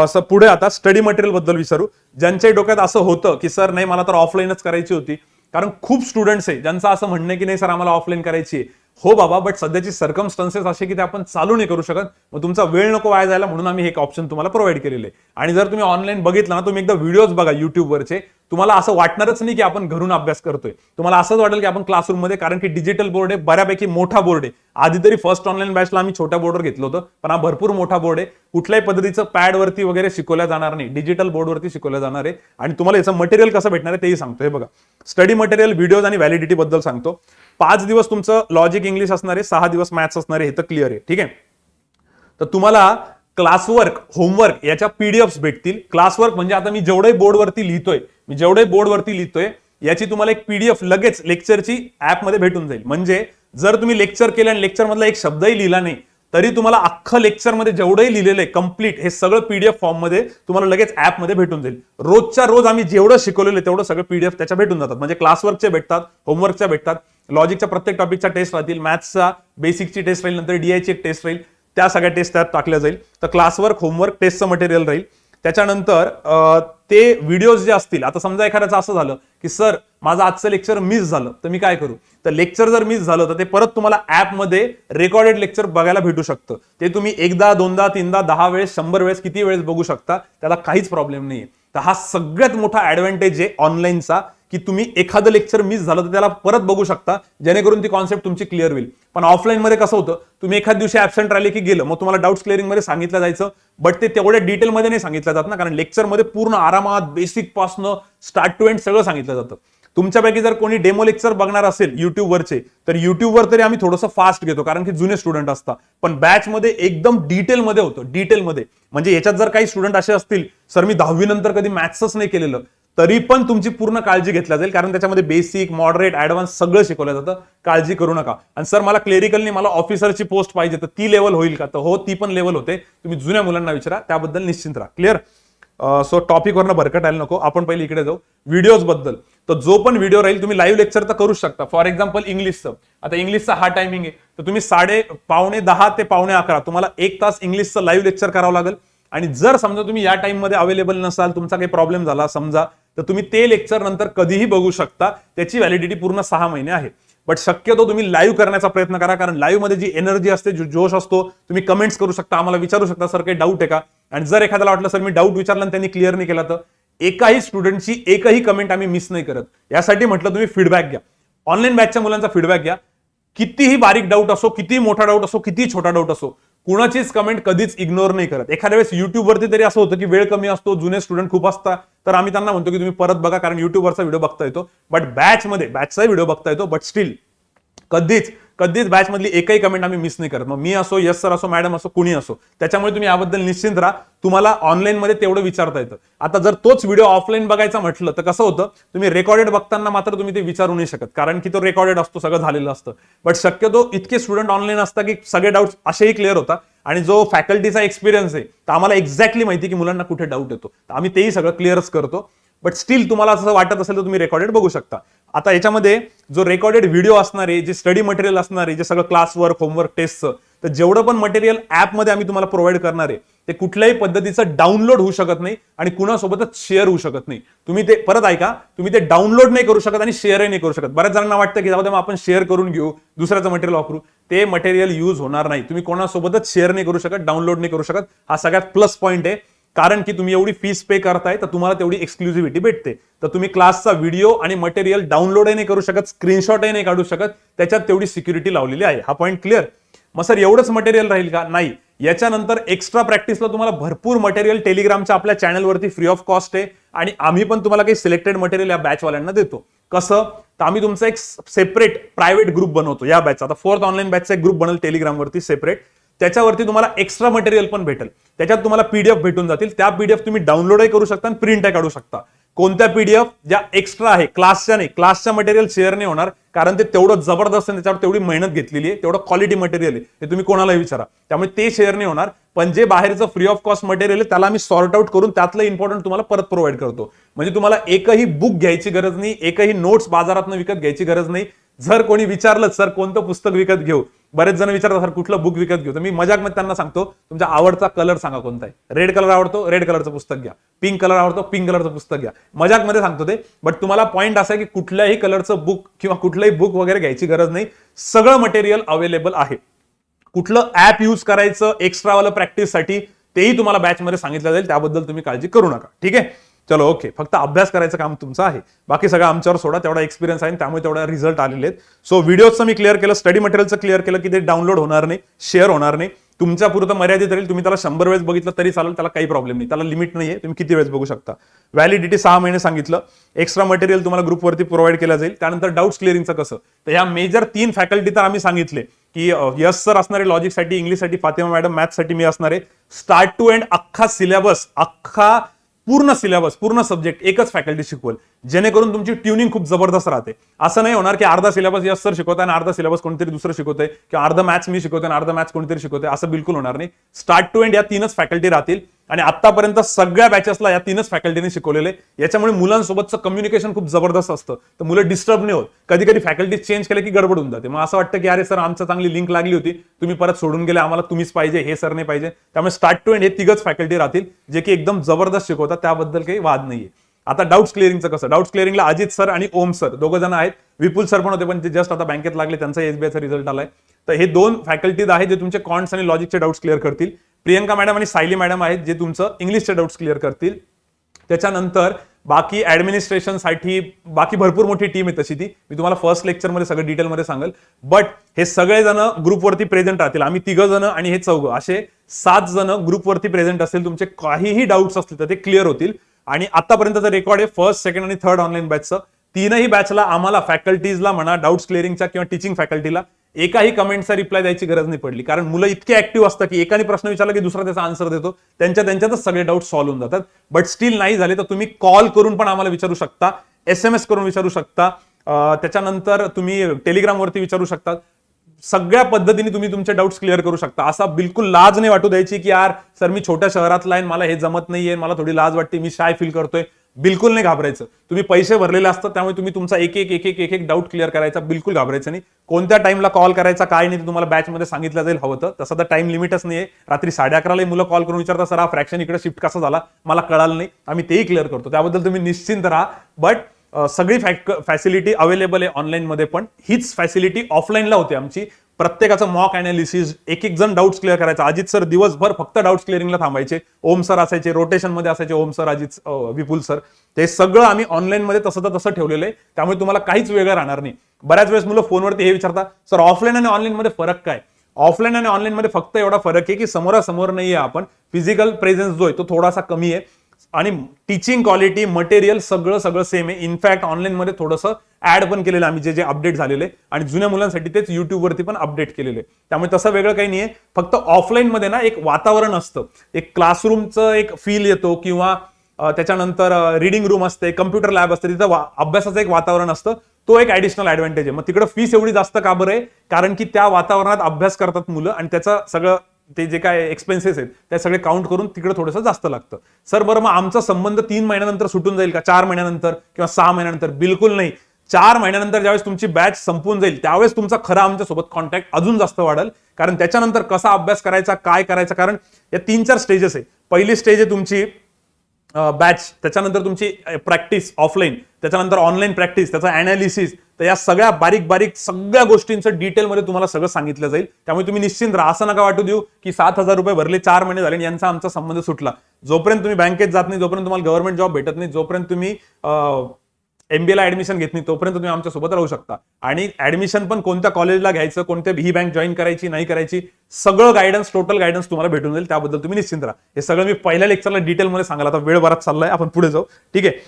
सर पुढे आता स्टडी मटेरियल बद्दल विचारू. ज्यांच्याही डोक्यात असं होतं की सर नाही मला तर ऑफलाईनच करायची होती, कारण खूप स्टुडंट्स आहे ज्यांचं असं म्हणणं आहे की नाही सर आम्हाला ऑफलाईन करायची आहे. हो बाबा, बट सध्याची सर्कमस्टन्सेस असे की ते आपण चालू नाही करू शकत. मग तुमचा वेळ नको वाया जायला म्हणून आम्ही एक ऑप्शन तुम्हाला प्रोव्हाइड केलेले आहे. आणि जर तुम्ही ऑनलाईन बघितलं ना, तुम्ही एकदा व्हिडिओज बघा युट्यूबवरचे, तुम्हाला असं वाटणारच नाही की आपण घरून अभ्यास करतोय. तुम्हाला असंच वाटेल की आपण क्लासरूम मध्ये, कारण की डिजिटल बोर्ड आहे, बऱ्यापैकी मोठा बोर्ड आहे. आधी तरी फर्स्ट ऑनलाईन बॅचला आम्ही छोट्या बोर्डवर घेतलं होतं, पण हा भरपूर मोठा बोर्ड आहे. कुठल्याही पद्धतीचं पॅडवरती वगैरे शिकवल्या जाणार नाही, डिजिटल बोर्डवरती शिकवल्या जाणार आहे. आणि तुम्हाला याचं मटेरियल कसं भेटणार आहे तेही सांगतो. हे बघा, स्टडी मटेरियल, व्हिडिओज आणि व्हॅलिडिटी बद्दल सांगतो. 5 दिवस तुमचं लॉजिक इंग्लिश असणार आहे, 6 दिवस मॅथ्स असणार आहे, हे तर क्लिअर आहे. ठीक आहे, तर तुम्हाला क्लासवर्क, होमवर्क याच्या पीडीएफ्स भेटतील. क्लासवर्क म्हणजे आता मी जेवढे बोर्डवरती लिहितोय याची तुम्हाला एक पीडीएफ लगेच लेक्चरची ऍपमध्ये भेटून जाईल. म्हणजे जर तुम्ही लेक्चर केलं आणि लेक्चर मधला एक शब्दही लिहिला नाही, तरी तुम्हाला अख्खं लेक्चरमध्ये जेवढंही लिहिलेलं आहे कंप्लीट, हे सगळं पीडीएफ फॉर्ममध्ये तुम्हाला लगेच ऍपमध्ये भेटून जाईल. रोजच्या रोज आम्ही जेवढं शिकवलेलं आहे तेवढं सगळं पीडीएफ त्याच्या भेटून जातात. म्हणजे क्लासवर्कचे भेटतात, होमवर्कच्या भेटतात, लॉजिकच्या प्रत्येक टॉपिकच्या टेस्ट राहतील, मॅथ्सचा बेसिकची टेस्ट राहील, नंतर डीआयची एक टेस्ट राहील, त्या सगळ्या टेस्ट त्यात टाकल्या जाईल. तर क्लासवर्क, होमवर्क, टेस्टचं मटेरियल राहील. त्याच्यानंतर ते व्हिडिओज जे असतील, आता समजा एखाद्याचं असं झालं की सर माझं आजचं लेक्चर मिस झालं, तर मी काय करू? तर लेक्चर जर मिस झालं तर ते परत तुम्हाला ऍपमध्ये रेकॉर्डेड लेक्चर बघायला भेटू शकतं. ते तुम्ही 1दा, 2दा, 3दा, 10 वेळेस, 100 वेळेस, किती वेळेस बघू शकता, त्याला काहीच प्रॉब्लेम नाहीये. तर हा सगळ्यात मोठा ऍडव्हान्टेज आहे ऑनलाईनचा, की तुम्ही एखादं लेक्चर मिस झालं तर त्याला परत बघू शकता, जेणेकरून ती कॉन्सेप्ट तुमची क्लिअर होईल. पण ऑफलाईन मध्ये कसं होतं, तुम्ही एखाद दिवशी ऍब्सेंट राहिले की गेलं, मग तुम्हाला डाऊट्स क्लिअरिंग मध्ये सांगितलं जायचं, बट ते तेवढ्या डिटेलमध्ये नाही सांगितलं जात ना, कारण लेक्चरमध्ये पूर्ण आरामात बेसिक पासनं स्टार्ट टू एंड सगळं सांगितलं जातं. तुमच्यापैकी जर कोणी डेमो लेक्चर बघणार असेल युट्यूबवरचे, तर युट्यूबवर तरी आम्ही थोडंसं फास्ट घेतो, कारण की जुने स्टुडंट असतात. पण बॅचमध्ये एकदम डिटेलमध्ये होतं, डिटेलमध्ये. म्हणजे याच्यात जर काही स्टुडंट असे असतील, सर मी 10वी नंतर कधी मॅथ्सच नाही केलेलं, तरी पण तुमची पूर्ण काळजी घेतली जाईल, कारण त्याच्यामध्ये बेसिक, मॉडरेट, ऍडव्हान्स सगळं शिकवलं जातं. काळजी करू नका. आणि सर मला क्लेरिकल नाही, मला ऑफिसरची पोस्ट पाहिजे, तर ती लेवल होईल का? तर हो, ती पण लेवल होते. तुम्ही जुन्या मुलांना विचारा, त्याबद्दल निश्चिंत राहा. क्लिअर? सो टॉपिकवरनं भरकटायला नको, आपण पहिले इकडे जाऊ व्हिडिओज बद्दल. तर जो पण व्हिडिओ राहील, तुम्ही लाईव्ह लेक्चर तर करूच शकता. फॉर एक्झाम्पल इंग्लिशचं, आता इंग्लिशचा हा टायमिंग आहे, तर तुम्ही 10:30 ते 11:15 तुम्हाला 1 तास इंग्लिशचं लाईव्ह लेक्चर करावं लागेल. आणि जर समजा तुम्ही या टाइममध्ये अवेलेबल नसाल, तुमचा काही प्रॉब्लेम झाला समजा, तर तुम्ही ते लेक्चर नंतर कधीही बघू शकता. त्याची व्हॅलिडिटी पूर्ण 6 महिने आहे. बट शक्यतो तुम्ही लाईव्ह करण्याचा प्रयत्न करा, कारण लाईव्ह मध्ये जी एनर्जी असते, जो जोश असतो, तुम्ही कमेंट्स करू शकता, आम्हाला विचारू शकता सर काही डाऊट आहे का. आणि जर एखाद्याला वाटलं सर मी डाऊट विचारला आणि त्यांनी क्लिअर नाही केला, तर एकाही स्टुडंटची एकही कमेंट आम्ही मिस नाही करत. यासाठी म्हटलं तुम्ही फीडबॅक घ्या, ऑनलाईन बॅचच्या मुलांचा फीडबॅक घ्या. कितीही बारीक डाऊट असो, कितीही मोठा डाऊट असो, कितीही छोटा डाऊट असो, कुणाचीच कमेंट कधीच इग्नोर नाही करत. एखाद्या वेळेस युट्यूबवरती तरी असं होतं की वेळ कमी असतो, जुने स्टुडंट खूप असतात, तर आम्ही त्यांना म्हणतो की तुम्ही परत बघा, कारण युट्यूबवरचा व्हिडिओ बघता येतो. बट बॅचचा व्हिडिओ बघता येतो, बट स्टील कधीच कधीच बॅच मधली एकही कमेंट आम्ही मिस नाही करत. मग मी असो, यस सर असो, मॅडम असो, कुणी असो. त्याच्यामुळे तुम्ही याबद्दल निश्चिंत राहा. तुम्हाला ऑनलाईन मध्ये तेवढं विचारता येतं. आता जर तोच व्हिडिओ ऑफलाईन बघायचा म्हटलं तर कसं होतं, तुम्ही रेकॉर्डेड बघताना मात्र तुम्ही ते विचारू नाही शकत, कारण की तो रेकॉर्डेड असतो, सगळं झालेलं असतं. बट शक्यतो इतके स्टुडंट ऑनलाईन असतात की सगळे डाऊट्स असेही क्लिअर होतात. आणि जो फॅकल्टीचा एक्सपिरियन्स आहे, तर आम्हाला एक्झॅक्टली माहिती की मुलांना कुठे डाऊट येतो, तर आम्ही तेही सगळं क्लिअरच करतो. बट स्टील तुम्हाला असं वाटत असेल तर तुम्ही रेकॉर्डेड बघू शकता. आता याच्यामध्ये जो रेकॉर्डेड व्हिडिओ असणार आहे, जे स्टडी मटेरियल असणार आहे, जे सगळं क्लास वर्क, होमवर्क, टेस्टचं, तर जेवढं पण मटेरियल ऍपमध्ये आम्ही तुम्हाला प्रोव्हाइड करणार आहे, ते कुठल्याही पद्धतीचं डाउनलोड होऊ शकत नाही आणि कुणासोबतच शेअर होऊ शकत नाही. तुम्ही ते परत ऐका, तुम्ही ते डाउनलोड नाही करू शकत आणि शेअरही नाही करू शकत. बऱ्याच जणांना वाटतं की जाऊ दे, आपण शेअर करून घेऊ, दुसऱ्याचं मटेरियल वापरू. ते मटेरियल युज होणार नाही. तुम्ही कोणासोबतच शेअर नाही करू शकत, डाउनलोड नाही करू शकत. हा सगळ्यात प्लस पॉईंट आहे, कारण की तुम्ही एवढी फीस पे करताय, तर तुम्हाला तेवढी एक्सक्लुझिव्हिटी भेटते. तर तुम्ही क्लासचा व्हिडिओ आणि मटेरियल डाउनलोडही नाही करू शकत, स्क्रीनशॉटही नाही काढू शकत. त्याच्यात तेवढी सिक्युरिटी लावलेली आहे. हा पॉईंट क्लिअर? मग सर एवढंच मटेरियल राहील का? नाही. याच्यानंतर एक्स्ट्रा प्रॅक्टिसला तुम्हाला भरपूर मटेरियल टेलिग्रामच्या आपल्या चॅनलवरती फ्री ऑफ कॉस्ट आहे. आणि आम्ही पण तुम्हाला काही सिलेक्टेड मटेरियल या बॅचवाल्यांना देतो. कसं? तर आम्ही तुमचा एक सेपरेट प्रायव्हेट ग्रुप बनवतो या बॅचचा. आता 4th ऑनलाईन बॅचचा एक ग्रुप बनेल टेलिग्रामवरती सेपरेट. त्याच्यावरती तुम्हाला एक्स्ट्रा मटेरियल पण भेटेल. त्याच्यात तुम्हाला पीडीएफ भेटून जातील. त्या पीडीएफ तुम्ही डाउनलोडही करू शकता आणि प्रिंटही काढू शकता. कोणत्या पीडीएफ? ज्या एक्स्ट्रा आहे, क्लासच्या नाही. क्लासच्या मटेरियल शेअर नाही होणार, कारण ते तेवढं जबरदस्त आहे, त्याच्यावर तेवढी मेहनत घेतलेली आहे, तेवढं क्वालिटी मटेरियल आहे, ते तुम्ही कोणालाही विचारा. त्यामुळे ते शेअर नाही होणार. पण जे बाहेरचं फ्री ऑफ कॉस्ट मटेरियल आहे, त्याला आम्ही सॉर्ट आउट करून त्यातलं इम्पॉर्टंट तुम्हाला परत प्रोव्हाइड करतो. म्हणजे तुम्हाला एकही बुक घ्यायची गरज नाही, एकही नोट्स बाजारातून विकत घ्यायची गरज नाही. जर कोणी विचारलं सर कोणतं पुस्तक विकत घेऊ, बरेच जण विचारतात सर कुठलं बुक विकत घेऊ, तर मी मजाकमध्ये त्यांना सांगतो तुमचा आवडता कलर सांगा कोणता आहे. रेड कलर आवडतो, रेड कलरचं पुस्तक घ्या. पिंक कलर आवडतो, पिंक कलरचं पुस्तक घ्या. मजाकमध्ये सांगतो ते. बट तुम्हाला पॉईंट असा आहे की कुठल्याही कलरचं बुक किंवा कुठलंही बुक वगैरे घ्यायची गरज नाही. सगळं मटेरियल अवेलेबल आहे. कुठलं ऍप यूज करायचं एक्स्ट्रावालं प्रॅक्टिससाठी, तेही तुम्हाला बॅचमध्ये सांगितलं जाईल. त्याबद्दल तुम्ही काळजी करू नका. ठीक आहे, चलो ओके. फक्त अभ्यास करायचं काम तुमचं आहे, बाकी सगळं आमच्यावर सोडा. तेवढा एक्सपिरियन्स आहे, त्यामुळे तेवढा रिझल्ट आलेले आहेत. सो व्हिडिओचं मी क्लिअर केलं, स्टडी मटेरियलचं क्लिअर केलं की ते डाउनलोड होणार नाही, शेअर होणार नाही, तुमच्या पुरतं मर्यादित राहील. तुम्ही त्याला 100 वेळेस बघितलं तरी चालेल, त्याला काही प्रॉब्लेम नाही, त्याला लिमिट नाहीये, तुम्ही किती वेळेस बघू शकता. व्हॅलिडिटी 6 महिने सांगितलं. एक्स्ट्रा मटेरियल तुम्हाला ग्रुपवरती प्रोव्हाइड केलं जाईल. त्यानंतर डाऊट्स क्लिअरिंगचं कसं, तर ह्या मेजर 3 फॅकल्टी तर आम्ही सांगितले की यस सर असणारे लॉजिकसाठी, इंग्लिशसाठी फातिमा मॅडम, मॅथ्ससाठी मी असणारे. स्टार्ट टू एंड अख्खा सिलेबस, अख्खा पूर्ण सिलेबस, पूर्ण सब्जेक्ट एकच फॅकल्टी शिकवेल, जेणेकरून तुमची ट्युनिंग खूप जबरदस्त राहते. असं नाही होणार की अर्धा सिलेबस यस सर शिकवताय आणि अर्धा सिलेबस कोणतरी दुसरं शिकवतंय, किंवा अर्धा मॅथ्स मी शिकवतोय आणि अर्धा मॅथ्स कोणतरी शिकवतोय, असं बिलकुल होणार नाही. स्टार्ट टू एंड या 3च फॅकल्टी राहतील आणि आतापर्यंत सगळ्या बॅचेसला या 3च फॅकल्टीने शिकवलेले. याच्यामुळे मुलांसोबतचं कम्युनिकेशन खूप जबरदस्त असतं, तर मुलं डिस्टर्ब नाही होत. कधी कधी फॅकल्टी चेंज केले की गडबड होऊन जाते. मग असं वाटतं की अरे सर आमचं चांगली लिंक लागली होती, तुम्ही परत सोडून गेले, आम्हाला तुम्हीच पाहिजे, हे सर नाही पाहिजे. त्यामुळे स्टार्ट टू एंड हे 3च फॅकल्टी राहतील, जे की एकदम जबरदस्त शिकवतात, त्याबद्दल काही वाद नाहीये. आता डाऊट्स क्लिअरिंगचं कसं, डाऊट्स क्लिअरिंगला अजित सर आणि ओम सर दोघं जण आहेत. विपुल सर पण होते, पण ते जस्ट आता बँकेत लागले, त्यांचा एसबीआयचा रिझल्ट आलाय. तर हे 2 फॅकल्टीज आहेत जे तुमचे कॉन्ट्स आणि लॉजिकचे डाऊट्स क्लिअर करतील. प्रियंका मॅडम आणि सायली मॅडम आहेत जे तुमचं इंग्लिशचे डाऊट्स क्लिअर करतील. त्याच्यानंतर बाकी ऍडमिनिस्ट्रेशनसाठी बाकी भरपूर मोठी टीम आहे तशी, ती मी तुम्हाला फर्स्ट लेक्चरमध्ये सगळं डिटेलमध्ये सांगेल. बट हे सगळे जण ग्रुपवरती प्रेझेंट राहतील. आम्ही 3 जण आणि हे 4 असे 7 जण ग्रुपवरती प्रेझेंट असतील. तुमचे काहीही डाऊट्स असतील तर ते क्लिअर होतील. आणि आतापर्यंतचं रेकॉर्ड आहे फर्स्ट, सेकंड आणि थर्ड ऑनलाईन बॅचचं. 3ही बॅचला आम्हाला फॅकल्टीजला म्हणा, डाऊट्स क्लिअरिंगच्या किंवा टीचिंग फॅकल्टीला एकाही कमेंटचा रिप्लाय द्यायची गरज नाही पडली, कारण मुलं इतके ऍक्टिव्ह असतात की एकाने प्रश्न विचारला की दुसरा त्याचा आन्सर देतो, त्यांच्यातच सगळे डाऊट सॉल्व्ह होऊन जातात. बट स्टील नाही झाले तर तुम्ही कॉल करून पण आम्हाला विचारू शकता, SMS करून विचारू शकता, त्याच्यानंतर तुम्ही टेलिग्रामवरती विचारू शकता. सगळ्या पद्धतीने तुम्ही तुमचे डाऊट्स क्लिअर करू शकता. असा बिलकुल लाज नाही वाटू द्यायची की यार सर मी छोट्या शहरातला आहे, मला हे जमत नाहीये, मला थोडी लाज वाटते, मी शाय फील करतोय. बिलकुल नाही घाबरायचं. तुम्ही पैसे भरलेले असतात, त्यामुळे तुम्ही तुमचा एक डाऊट क्लिअर करायचा, बिलकुल घाबरायचं नाही. कोणत्या टाइमला कॉल करायचा काय नाही ते तुम्हाला बॅचमध्ये सांगितलं जाईल हवं तर. तसं तर टाइम लिमिटच नाहीये. रात्री 11:30ला मुलं कॉल करून विचारतात सर हा फ्रॅक्शन इकडे शिफ्ट कसा झाला, मला कळालं नाही, आम्ही तेही क्लिअर करतो. त्याबद्दल तुम्ही निश्चिंत राहा. बट सगळी फॅसिलिटी अवेलेबल आहे ऑनलाईनमध्ये पण. हीच फॅसिलिटी ऑफलाईनला होते आमची. प्रत्येकाचं मॉक अनालिसिस, एक एक जण डाऊट्स क्लिअर करायचा. अजित सर दिवसभर फक्त डाऊट्स क्लिअरिंगला थांबायचे. ओम सर असायचे, रोटेशन मध्ये असायचे ओम सर, अजित, विपुल सर. ते सगळं आम्ही ऑनलाईन मध्ये तसं तसं ठेवलेलं आहे, त्यामुळे तुम्हाला काहीच वेगळं राहणार नाही. बऱ्याच वेळेस मुलं फोनवरती हे विचारतात, सर ऑफलाईन आणि ऑनलाईन मध्ये फरक काय? ऑफलाईन आणि ऑनलाईन मध्ये फक्त एवढा फरक आहे की समोरासमोर नाहीये आपण, फिजिकल प्रेझेन्स जो आहे तो थोडासा कमी आहे, आणि टीचिंग क्वालिटी, मटेरियल सगळं सेम आहे. इनफॅक्ट ऑनलाईन मध्ये थोडंसं ऍड पण केलेलं आम्ही, जे अपडेट झालेले, आणि जुन्या मुलांसाठी तेच युट्यूबवरती पण अपडेट केलेले. त्यामुळे तसं वेगळं काही नाहीये. फक्त ऑफलाईन मध्ये ना एक वातावरण असतं, एक क्लासरूमचं एक फील येतो, किंवा त्याच्यानंतर रिडिंग रूम असते, कम्प्युटर लॅब असते, तिथं अभ्यासाचं एक वातावरण असतं. तो एक ऍडिशनल ऍडव्हान्टेज आहे. मग तिकडे फीस एवढी जास्त का बरं आहे? कारण की त्या वातावरणात अभ्यास करतात मुलं, आणि त्याचं सगळं ते जे काय एक्सपेन्सेस आहेत त्या सगळे काउंट करून तिकडे थोडंसं जास्त लागतं. सर बरं, मग आमचा संबंध 3 महिन्यानंतर सुटून जाईल का, 4 महिन्यानंतर किंवा 6 महिन्यानंतर? बिलकुल नाही. 4 महिन्यानंतर ज्यावेळेस तुमची बॅच संपून जाईल त्यावेळेस तुमचा खरा आमच्यासोबत कॉन्टॅक्ट अजून जास्त वाढेल. कारण त्याच्यानंतर कसा अभ्यास करायचा, काय करायचा, कारण या 3-4 स्टेजेस आहे. पहिली स्टेज आहे तुमची बॅच, त्याच्यानंतर तुमची प्रॅक्टिस ऑफलाईन, त्याच्यानंतर ऑनलाईन प्रॅक्टिस, त्याचा अनालिसिस. तर या सगळ्या बारीक बारीक सगळ्या गोष्टींचं डिटेलमध्ये तुम्हाला सगळं सांगितलं जाईल. त्यामुळे तुम्ही निश्चिंत राहा. असं नका वाटू देऊ की 7,000 रुपये भरले, 4 महिने झाले, यांचा आमचा संबंध सुटला. जोपर्यंत तुम्ही बँकेत जात नाही, जोपर्यंत तुम्हाला गव्हर्नमेंट जॉब भेटत नाही, जोपर्यंत तुम्ही MBA ला ऍडमिशन घेत नाही, तोपर्यंत तुम्ही आमच्यासोबत राहू शकता. आणि ऍडमिशन पण कोणत्या कॉलेजला घ्यायचं, कोणत्या ही बँक जॉईन करायची नाही करायची, सगळं गायडन्स, टोटल गायडन्स तुम्हाला भेटून जाईल. त्याबद्दल तुम्ही निश्चिंत राहा. हे सगळं मी पहिल्या लेक्चरला डिटेलमध्ये सांगाल. आता वेळ बराच चाललाय, आपण पुढे जाऊ. ठीक आहे,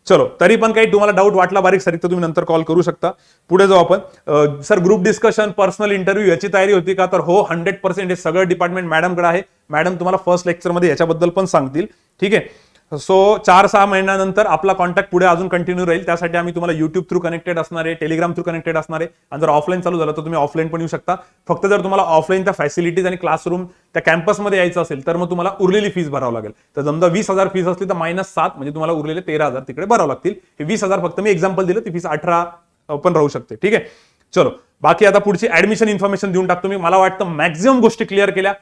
चलो. तरी पण काही तुम्हाला डाऊट वाटला बारीक सारीक तर तुम्ही नंतर कॉल करू शकता. पुढे जाऊ आपण. Sir group discussion, personal interview याची तयारी होती का? तर हो, 100% हे सगळं डिपार्टमेंट मॅडमकडे आहे. मॅडम तुम्हाला फर्स्ट लेक्चरमध्ये याच्याबद्दल पण सांगतील. ठीक आहे. सो 4-6 महिन्यानंतर आपला कॉन्टॅक्ट पुढे अजून कंटिन्यू राहील. त्यासाठी आम्ही तुम्हाला युट्यूब थ्रू कनेक्टेड असणार आहे, टेलिग्राम थ्रू कनेक्टेड असणार आहे. आणि जर ऑफलाईन चालू झालं तर तुम्ही ऑफलाईन पण येऊ शकता. फक्त जर तुम्हाला ऑफलाईन त्या फॅसिलिटीज आणि क्लासरूम त्या कॅम्पसमध्ये यायचं असेल तर मग तुम्हाला उरलेली फीस भरावं लागेल. तर समजा 20,000 फीस असली तर -7 म्हणजे तुम्हाला उरलेले 13,000 तिकडे भरावं लागतील. हे 20,000 फक्त मी एक्झाम्पल दिलं, ती फीस 18 पण राहू शकते. ठीक आहे, चलो. बाकी आता पुढची ऍडमिशन इन्फॉर्मेशन देऊन टाकतो मी. मला वाटतं मॅक्झिमम गोष्टी क्लिअर केल्या.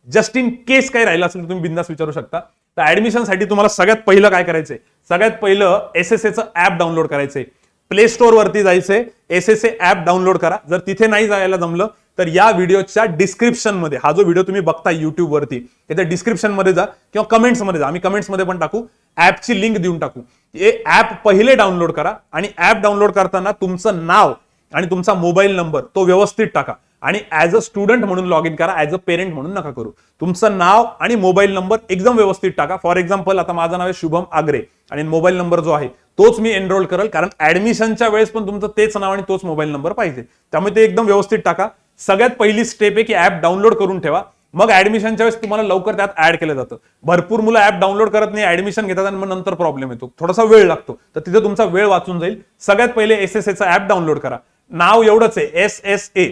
जस्ट इन केस काही राहिलं असेल तर तुम्ही बिंदास विचारू शकता. तर ऍडमिशनसाठी तुम्हाला सगळ्यात पहिलं काय करायचंय? सगळ्यात पहिलं SSAचं ऍप डाउनलोड करायचंय. प्ले स्टोअर वरती जायचंय, SSA ऍप डाउनलोड करा. जर तिथे नाही जायला जमलं तर या व्हिडिओच्या डिस्क्रिप्शन मध्ये, हा जो व्हिडिओ तुम्ही बघता युट्यूब वरती, त्याच्या डिस्क्रिप्शन मध्ये जा किंवा कमेंट्स मध्ये जा. आम्ही कमेंट्स मध्ये पण टाकू, ऍपची लिंक देऊन टाकू. हे ऍप पहिले डाउनलोड करा, आणि ऍप डाउनलोड करताना तुमचं नाव आणि तुमचा मोबाईल नंबर तो व्यवस्थित टाका. आणि ऍज अ स्टुडंट म्हणून लॉग इन करा, ऍज अ पेरेंट म्हणून नका करू. तुमचं नाव आणि मोबाईल नंबर एकदम व्यवस्थित टाका. फॉर एक्झाम्पल, आता माझं नाव आहे शुभम आगरे, आणि मोबाईल नंबर जो आहे तोच मी एनरोल करेल, कारण ऍडमिशनच्या वेळेस पण तुमचं तेच नाव आणि तोच मोबाईल नंबर पाहिजे. त्यामुळे ते एकदम व्यवस्थित टाका. सगळ्यात पहिली स्टेप आहे की ऍप डाउनलोड करून ठेवा. मग ऍडमिशनच्या वेळेस तुम्हाला लवकर त्यात ऍड केलं जातं. भरपूर मुलं ऍप डाउनलोड करत नाही, ऍडमिशन घेतात आणि मग नंतर प्रॉब्लेम येतो, थोडासा वेळ लागतो. तर तिथे तुमचा वेळ वाचून जाईल. सगळ्यात पहिले SSAचं ऍप डाउनलोड करा. नाव एवढंच आहे, SSA.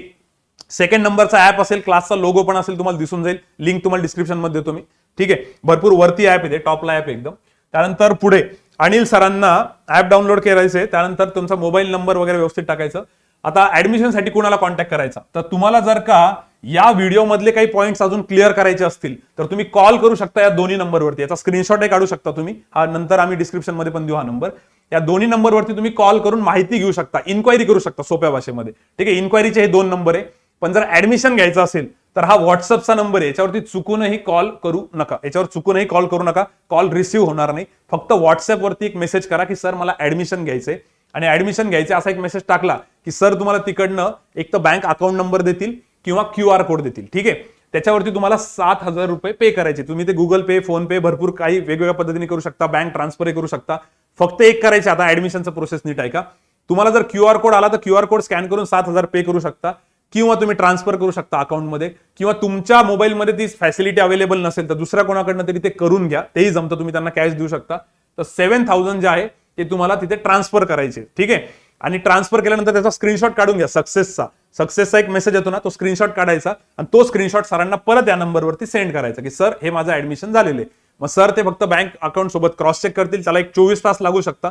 सेकंड नंबरचा ऍप असेल, क्लासचा लोगो पण असेल, तुम्हाला दिसून जाईल. लिंक तुम्हाला डिस्क्रिप्शन मध्ये देतो मी. ठीक आहे, भरपूर वरती ऍप आहे, टॉपला ऍप एकदम. त्यानंतर पुढे अनिल सरांना ऍप डाउनलोड करायचंय. त्यानंतर तुमचा मोबाईल नंबर वगैरे व्यवस्थित टाकायचं. आता ऍडमिशनसाठी कोणाला कॉन्टॅक्ट करायचा? तर तुम्हाला जर का या व्हिडिओ मधले काही पॉईंट्स अजून क्लिअर करायचे असतील तर तुम्ही कॉल करू शकता या दोन्ही नंबरवरती. याचा स्क्रीनशॉट काढू शकता तुम्ही, हा नंतर आम्ही डिस्क्रिप्शन मध्ये पण देऊ हा नंबर. या दोन्ही नंबरवरती तुम्ही कॉल करून माहिती घेऊ शकता, इन्क्वायरी करू शकता सोप्या भाषेमध्ये. ठीक आहे, इन्क्वायरीचे हे 2 नंबर आहे. पण जर ऍडमिशन घ्यायचं असेल तर हा व्हॉट्सअपचा नंबर आहे, याच्यावरती चुकूनही कॉल करू नका. याच्यावर चुकूनही कॉल करू नका, कॉल रिसिव्ह होणार नाही. फक्त व्हॉट्सअपवरती एक मेसेज करा की सर मला ऍडमिशन घ्यायचंय, आणि ऍडमिशन घ्यायचे असा एक मेसेज टाकला की सर तुम्हाला तिकडनं एक तर बँक अकाउंट नंबर देतील किंवा QR कोड देतील. ठीक आहे, त्याच्यावरती तुम्हाला 7,000 रुपये पे करायचे. तुम्ही ते गुगल पे, फोन पे, भरपूर काही वेगवेगळ्या पद्धतीने करू शकता, बँक ट्रान्सफरही करू शकता. फक्त एक करायचे, आता ऍडमिशनचं प्रोसेस नीट आहे का, तुम्हाला जर QR कोड आला तर QR कोड स्कॅन करून 7,000 पे करू शकता, किंवा तुम्ही ट्रान्सफर करू शकता अकाउंटमध्ये, किंवा तुमच्या मोबाईलमध्ये ती फॅसिलिटी अवेलेबल नसेल तर दुसऱ्या कोणाकडनं तरी ते करून घ्या, तेही जमतं. तुम्ही त्यांना कॅश देऊ शकता. तर 7,000 जे आहे ते तुम्हाला तिथे ट्रान्सफर करायचे. ठीक आहे, आणि ट्रान्सफर केल्यानंतर त्याचा स्क्रीनशॉट काढून घ्या. सक्सेसचा एक मेसेज येतो ना, तो स्क्रीनशॉट काढायचा आणि तो स्क्रीनशॉट सरांना परत या नंबरवरती सेंड करायचा की सर हे माझं ऍडमिशन झालेलं आहे. मग सर ते फक्त बँक अकाउंट सोबत क्रॉस चेक करतील. त्याला एक 24 तास लागू शकता.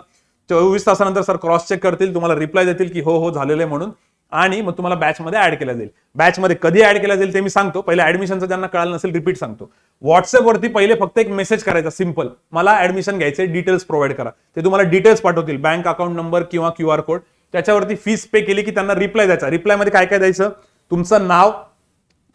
24 तासानंतर सर क्रॉस चेक करतील, तुम्हाला रिप्लाय देतील की हो झालेलं आहे म्हणून, आणि मग तुम्हाला बॅचमध्ये ऍड केला जाईल. बॅचमध्ये कधी ऍड केला जाईल ते मी सांगतो. पहिले ऍडमिशनचं ज्यांना कळालं नसेल रिपीट सांगतो. व्हॉट्सअपवरती पहिले फक्त एक मेसेज करायचा सिंपल, मला ऍडमिशन घ्यायचे, डिटेल्स प्रोव्हाइड करा. ते तुम्हाला डिटेल्स पाठवतील, बँक अकाउंट नंबर किंवा QR कोड. त्याच्यावरती फीस पे केली की त्यांना रिप्लाय द्यायचा. रिप्लाय मध्ये काय काय द्यायचं, तुमचं नाव,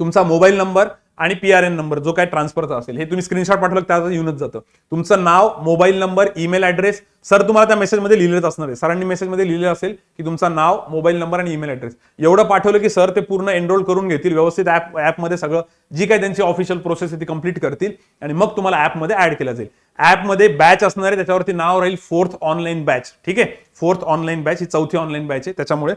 तुमचा मोबाईल नंबर आणि PRN नंबर जो काय ट्रान्सफरचा असेल हे तुम्ही स्क्रीनशॉट पाठवलं त्याचं येऊनच जातं. तुमचं नाव, mobile number, email address. Sir तुम्हाला त्या मेसेजमध्ये लिहिलेच असणार आहे, सरांनी मेसेजमध्ये लिहिलेलं असेल की तुमचं नाव, मोबाईल नंबर आणि ईमेल ऍड्रेस. एवढं पाठवलं की सर ते पूर्ण एनरोल करून घेतील, व्यवस्थित ऍपमध्ये सगळं जी काही त्यांची ऑफिशियल प्रोसेस आहे ती कंप्लीट करतील आणि मग तुम्हाला ऍपमध्ये ऍड केलं जाईल. ऍपमध्ये बॅच असणार आहे, त्याच्यावरती नाव राहील 4th ऑनलाईन बॅच. ठीक आहे, 4th ऑनलाईन बॅच ही 4थी ऑनलाईन बॅच आहे त्याच्यामुळे.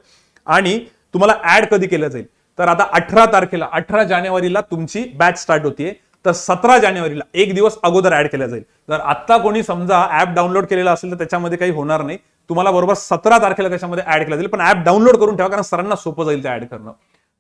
आणि तुम्हाला ऍड कधी केलं जाईल तर आता 18 तारखेला 18 जानेवारीला तुमची बॅच स्टार्ट होतीये, तर 17 जानेवारीला एक दिवस अगोदर ऍड केल्या जाईल. जर आता कोणी समजा ऍप डाउनलोड केलेला असेल तर त्याच्यामध्ये काही होणार नाही, तुम्हाला बरोबर 17 तारखेला त्याच्यामध्ये ऍड केलं जाईल. पण ऍप डाउनलोड करून ठेवा कारण सरांना सोपं जाईल ते ऍड करणं.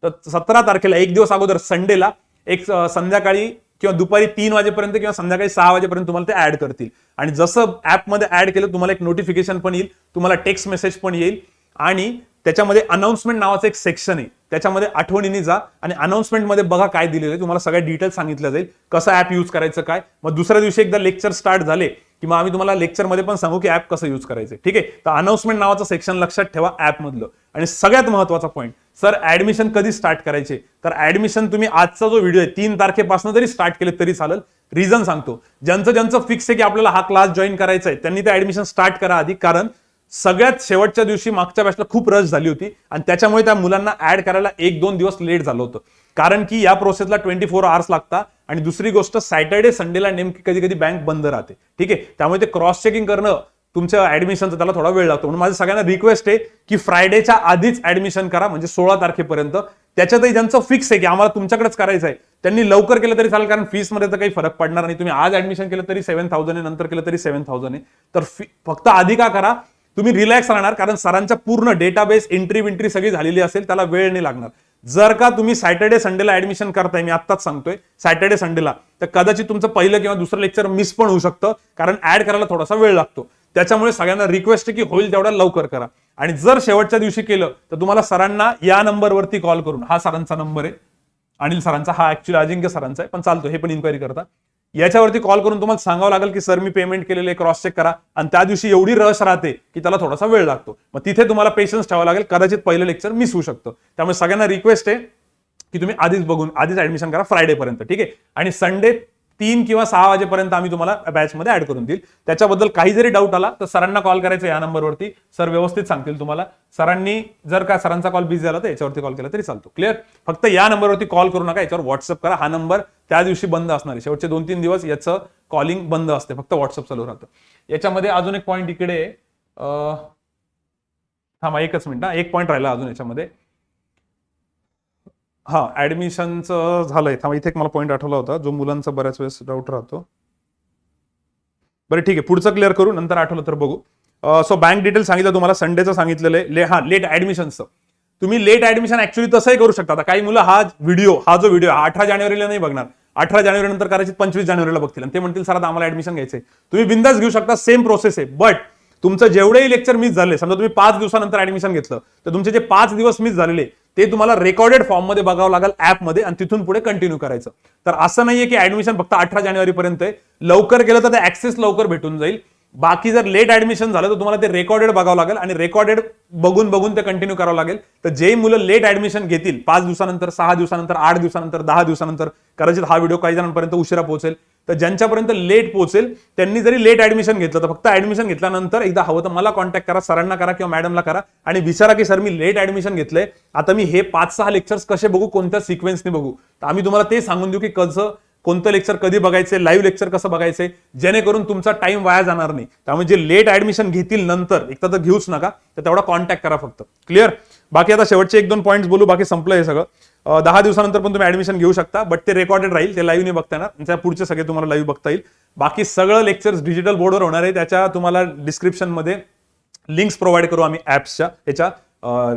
तर 17 तारखेला एक दिवस अगोदर संडेला एक संध्याकाळी किंवा दुपारी 3 वाजेपर्यंत किंवा संध्याकाळी 6 वाजेपर्यंत तुम्हाला ते ऍड करतील. आणि जसं ऍपमध्ये ऍड केलं तुम्हाला एक नोटिफिकेशन पण येईल, तुम्हाला टेक्स्ट मेसेज पण येईल आणि त्याच्यामध्ये अनाउन्समेंट नावाचं एक सेक्शन आहे, त्याच्यामध्ये आठवणीने जा आणि अनाउन्समेंटमध्ये बघा काय दिलेलं आहे, तुम्हाला सगळ्या डिटेल्स सांगितलं जाईल कसं ऍप यूज करायचं काय. मग दुसऱ्या दिवशी एकदा लेक्चर स्टार्ट झाले की मग आम्ही तुम्हाला लेक्चरमध्ये पण सांगू की ऍप कसं यूज करायचं. ठीक आहे, तर अनाउन्समेंट नावाचं सेक्शन लक्षात ठेवा ऍपमधलं. आणि सगळ्यात महत्वाचा पॉईंट, सर ऍडमिशन कधी स्टार्ट करायचे, तर ऍडमिशन तुम्ही आजचा जो व्हिडिओ आहे 3 तारखेपासून जरी स्टार्ट केले तरी चालेल. रिझन सांगतो, ज्यांचं फिक्स आहे की आपल्याला हा क्लास जॉईन करायचा आहे त्यांनी ते ऍडमिशन स्टार्ट करा आधी, कारण सगळ्यात शेवटच्या दिवशी मागच्या बॅचला खूप रश झाली होती आणि त्याच्यामुळे त्या मुलांना ऍड करायला 1-2 दिवस लेट झालं होतं. कारण की या प्रोसेसला 24 आवर्स लागतात आणि दुसरी गोष्ट सॅटर्डे संडेला नेमकी कधी कधी बँक बंद राहते. ठीक आहे, त्यामुळे ते क्रॉस चेकिंग करणं तुमच्या ऍडमिशनचं त्याला थोडा वेळ लागतो. म्हणून माझं सगळ्यांना रिक्वेस्ट आहे की फ्रायडेच्या आधीच ऍडमिशन करा, म्हणजे 16 तारखेपर्यंत. त्याच्यातही ज्यांचं फिक्स आहे की आम्हाला तुमच्याकडेच करायचं आहे त्यांनी लवकर केलं तरी चालेल, कारण फीसमध्ये तर काही फरक पडणार नाही. तुम्ही आज ऍडमिशन केलं तरी 7,000 आहे, नंतर केलं तरी 7,000 आहे. तर फक्त आधी का करा, तुम्ही रिलॅक्स राहणार कारण सरांच्या पूर्ण डेटाबेस एंट्री सगळी झालेली असेल, त्याला वेळ नाही लागणार. जर का तुम्ही सॅटर्डे संडेला ऍडमिशन करताय, मी आत्ताच सांगतोय सॅटर्डे संडेला, तर कदाचित तुमचं पहिलं किंवा दुसरं लेक्चर मिस पण होऊ शकतं कारण ऍड करायला थोडासा वेळ लागतो. त्याच्यामुळे सगळ्यांना रिक्वेस्ट आहे की होईल तेवढा लवकर करा. आणि जर शेवटच्या दिवशी केलं तर तुम्हाला सरांना या नंबरवरती कॉल करून, हा सरांचा नंबर आहे अनिल सरांचा, हा ऍक्च्युअली अजिंक्य सरांचा आहे पण चालतो, हे पण इन्क्वायरी करता, याच्यावरती कॉल करून तुम्हाला सांगावं लागेल की सर मी पेमेंट केलेलं आहे, क्रॉस चेक करा. आणि त्या दिवशी एवढी रश राहते की त्याला थोडासा वेळ लागतो, मग तिथे तुम्हाला पेशन्स ठेवावं लागेल, कदाचित पहिलं लेक्चर मिस होऊ शकतं. त्यामुळे सगळ्यांना रिक्वेस्ट आहे की तुम्ही आधीच ऍडमिशन करा फ्रायडे पर्यंत. ठीक आहे, आणि संडे 3 किंवा 6 वाजेपर्यंत आम्ही तुम्हाला बॅचमध्ये ऍड करून देईल. त्याच्याबद्दल काही जरी डाऊट आला तर सरांना कॉल करायचा या नंबरवरती, सर व्यवस्थित सांगतील तुम्हाला. सरांनी जर का सरांचा कॉल बिझी झाला तर याच्यावरती कॉल केला तरी चालतो. क्लिअर, फक्त या नंबरवरती कॉल करू नका, याच्यावर व्हॉट्सअप करा. हा नंबर त्या दिवशी बंद असणार आहे, शेवटचे 2-3 दिवस याचं कॉलिंग बंद असते, फक्त व्हॉट्सअप चालू राहतं. याच्यामध्ये अजून एक पॉईंट इकडे थांबा एकच मिनिट, एक पॉईंट राहिला अजून याच्यामध्ये. हा, ऍडमिशनचं झालंय, थांबा इथे एक मला पॉईंट आठवला होता जो मुलांचा बऱ्याच वेळेस डाऊट राहतो. बरं ठीक आहे, पुढचं क्लिअर करू, नंतर आठवलं तर बघू. सो बँक डिटेल सांगितलं तुम्हाला, संडेचं सांगितलेलं आहे. लेट ऍडमिशनचं तुम्ही लेट ऍडमिशन ऍक्च्युअली तसंही करू शकता. आता काही मुलं हा जो व्हिडिओ 18 जानेवारीला नाही बघणार, 18 जानेवारी नंतर कदाचित 25 जानेवारीला बघतील आणि ते म्हणतील सर आता आम्हाला ऍडमिशन घ्यायचंय. तुम्ही बिंदास घेऊ शकता, सेम प्रोसेस आहे. बट तुमचं जेवढेही लेक्चर मिस झाले, समजा तुम्ही 5 दिवसानंतर ऍडमिशन घेतलं तर तुमचे जे 5 दिवस मिस झालेले ते तुम्हाला रेकॉर्डेड फॉर्म मध्ये बघावं लागेल ऍपमध्ये आणि तिथून पुढे कंटिन्यू करायचं. तर असं नाहीये की ऍडमिशन फक्त 18 जानेवारीपर्यंत आहे, लवकर केलं तर ते ऍक्सेस लवकर भेटून जाईल. बाकी जर लेट ऍडमिशन झालं तर तुम्हाला ते रेकॉर्डेड बघावं लागेल आणि रेकॉर्डेड बघून ते कंटिन्यू करावं लागेल. तर जे मुलं लेट ऍडमिशन घेतील 5 दिवसानंतर, 6 दिवसानंतर, 8 दिवसानंतर, 10 दिवसानंतर, कदाचित हा व्हिडिओ काही जणांपर्यंत उशिरा पोहोचेल, तर ज्यांच्यापर्यंत लेट पोहोचेल त्यांनी जरी लेट ऍडमिशन घेतलं तर फक्त ऍडमिशन घेतल्यानंतर एकदा हवं तर मला कॉन्टॅक्ट करा, सरांना करा किंवा मॅडमला करा आणि विचारा की सर मी लेट ऍडमिशन घेतलंय, आता मी हे 5-6 लेक्चर्स कसे बघू, कोणत्या सिक्वेन्सने बगू. तर आम्ही तुम्हाला ते सांगून देऊ की कसं, कोणतं लेक्चर कधी बघायचं, लाईव्ह लेक्चर कसं बघायचंय, जेणेकरून तुमचा टाइम वाया जाणार नाही. त्यामुळे जे लेट ऍडमिशन घेतील नंतर, एकदा तर घेऊच नका, तर तेवढा कॉन्टॅक्ट करा फक्त. क्लिअर, बाकी आता शेवटचे 1-2 पॉईंट्स बोलू, बाकी संपलं हे सगळं. 10 दिवसानंतर पण तुम्ही ऍडमिशन घेऊ शकता, बट ते रेकॉर्डेड राहील, ते लाईव्ह नाही बघता येणार. त्या पुढचे सगळे तुम्हाला लाईव्ह बघता येईल. बाकी सगळं लेक्चर्स डिजिटल बोर्डवर होणार आहे, त्याच्या तुम्हाला डिस्क्रिप्शनमध्ये लिंक्स प्रोव्हाइड करू आम्ही ऍप्सच्या, याच्या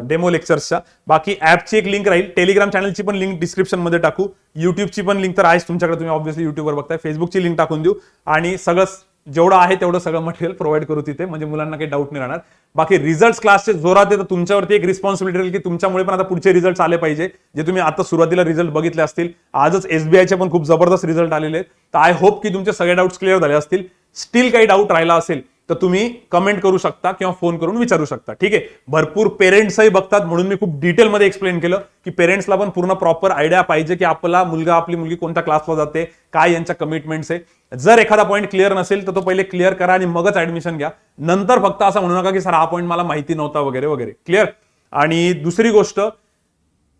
डेमो लेक्चर्सच्या. बाकी ऍपची एक लिंक राहील, टेलिग्राम चॅनलची पण लिंक डिस्क्रिप्शन मध्ये टाकू, युट्यूबची पण लिंक तर आहेच तुमच्याकडे, तुम्ही ऑब्व्हियसली युट्यूबवर बघताय, फेसबुकची लिंक टाकून देऊ आणि सगळं जेवढं आहे तेवढं सगळं मटेरियल प्रोव्हाइड करू तिथे, म्हणजे मुलांना काही डाऊट नाही राहणार. बाकी रिझल्ट क्लासचे जोरात आहे, तर तुमच्यावरती एक रिस्पॉन्सिबिलिटी राहील की तुमच्यामुळे पण आता पुढचे रिझल्ट आले पाहिजे, जे तुम्ही आता सुरुवातीला रिझल्ट बघितले असतील. आजच SBIचे पण खूप जबरदस्त रिझल्ट आलेले आहेत, तर आय होप की तुमचे सगळे डाऊट्स क्लिअर झाले असतील. स्टील काही डाऊट राहिला असेल तर तुम्ही कमेंट करू शकता किंवा फोन करून विचारू शकता. ठीक आहे. भरपूर पेरेंट्सही बघतात म्हणून मी खूप डिटेलमध्ये एक्सप्लेन केलं की पेरेंट्सला पण पूर्ण प्रॉपर आयडिया पाहिजे की आपला मुलगा आपली मुलगी कोणत्या क्लासला जाते, काय यांच्या कमिटमेंट्स आहे. जर एखादा पॉईंट क्लिअर नसेल तर तो पहिले क्लिअर करा आणि मगच ऍडमिशन घ्या. नंतर फक्त असं म्हणू नका की सर हा पॉईंट मला माहिती नव्हता वगैरे वगैरे. क्लिअर. आणि दुसरी गोष्ट,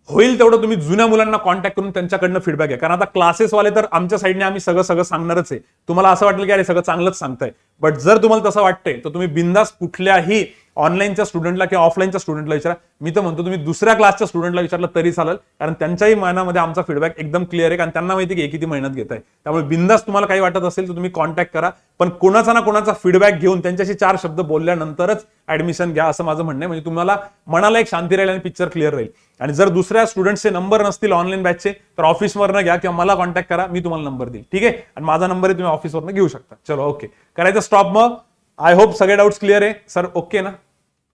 होईल तेवढं तुम्ही जुन्या मुलांना कॉन्टॅक्ट करून त्यांच्याकडनं फीडबॅक घ्या. कारण आता क्लासेसवाले तर आमच्या साईडने आम्ही सगळं सांगणारच आहे. तुम्हाला असं वाटेल की अरे सगळं चांगलंच सांगताय, बट जर तुम्हाला तसं वाटतंय तर तुम्ही बिंदास कुठल्याही ऑनलाईनच्या स्टुडंटला किंवा ऑफलाईनच्या स्टुडंटला विचारा. मी तर म्हणतो तुम्ही दुसऱ्या क्लासच्या स्टुडंटला विचारलं तरी चालेल, कारण त्यांच्याही मनामध्ये आमचा फीडबॅक एकदम क्लिअर आहे, कारण त्यांना माहिती की किती मेहनत घेत आहे. त्यामुळे बिंदास तुम्हाला काही वाटत असेल तर तुम्ही कॉन्टॅक्ट करा, पण कोणाचा ना कोणाचा फीडबॅक घेऊन त्यांच्याशी 4 शब्द बोलल्यानंतरच ऍडमिशन घ्या असं माझं म्हणणं आहे. म्हणजे तुम्हाला मनाला एक शांती राहील आणि पिक्चर क्लिअर राहील. आणि जर दुसऱ्या स्टुडंट्सचे नंबर नसतील ऑनलाईन बॅचचे तर ऑफिसवरनं घ्या किंवा मला कॉन्टॅक्ट करा, मी तुम्हाला नंबर देईल. ठीक आहे. आणि माझा नंबर आहे, तुम्ही ऑफिसवरनं घेऊ शकता. चलो ओके, करायचं स्टॉप मग. आय होप सगळे डाऊट्स क्लिअर आहे सर. ओके ना.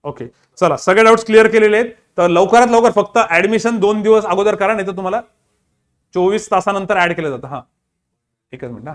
ओके चला, सगळे डाऊट्स क्लिअर केलेले आहेत. तर लवकरात लवकर फक्त ऍडमिशन 2 दिवस अगोदर करा, नाही तर तुम्हाला 24 तासानंतर ऍड केलं जातं. हा एकच मिनिट.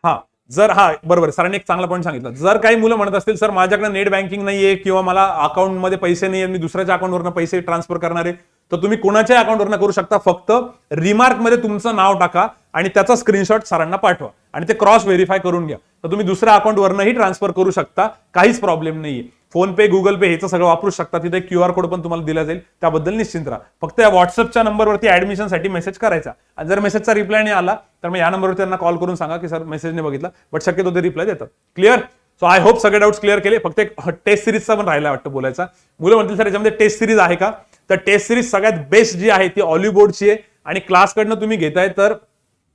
हा जर बरोबर सरांनी एक चांगला पॉईंट सांगितलं. जर काही मुलं म्हणत असतील सर माझ्याकडे नेट बँकिंग नाहीये किंवा मला अकाउंटमध्ये पैसे नाहीये, मी दुसऱ्याच्या अकाउंटवरनं पैसे ट्रान्सफर करणार आहे, तर तुम्ही कोणाच्या अकाउंटवरनं करू शकता. फक्त रिमार्कमध्ये तुमचं नाव टाका आणि त्याचा स्क्रीनशॉट सरांना पाठवा आणि ते क्रॉस व्हेरीफाय करून घ्या. तर तुम्ही दुसऱ्या अकाउंटवरनंही ट्रान्सफर करू शकता, काहीच प्रॉब्लेम नाहीये. फोन पे, गुगल पे हेचं सगळं वापरू शकता. तिथे QR कोड पण तुम्हाला दिला जाईल, त्याबद्दल निश्चिंत राहा. फक्त या व्हॉट्सअपच्या नंबरवरती ऍडमिशनसाठी मेसेज करायचा. आणि जर मेसेजचा रिप्लाय नाही आला तर मग या नंबरवरती त्यांना कॉल करून सांगा की सर मेसेजने बघितला, बट शक्यतो ते रिप्लाय देतात. क्लिअर. सो आय होप सगळे डाऊट्स क्लिअर केले. फक्त एक टेस्ट सिरीजचा पण राहिला वाटतं बोलायचा. मुलं म्हणतील सर याच्यामध्ये टेस्ट सिरीज आहे का? तर टेस्ट सिरीज सगळ्यात बेस्ट जी आहे ती ऑलिव्ह बोर्डची आहे. आणि क्लासकडनं तुम्ही घेताय तर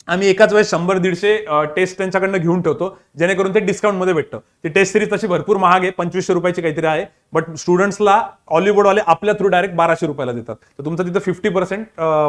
आम्ही एकाच वेळेस 100-150 टेस्ट त्यांच्याकडनं घेऊन ठेवतो, जेणेकरून ते डिस्काउंटमध्ये भेटतं. ती टेस्ट सिरीज तशी भरपूर महाग आहे, 2500 रुपयाची काहीतरी आहे, बट स्टुडंट्सला ऑलिव्ह बोर्डवाले आपल्या थ्रू डायरेक्ट 1200 रुपयाला देतात. तर तुमचा तिथं 50%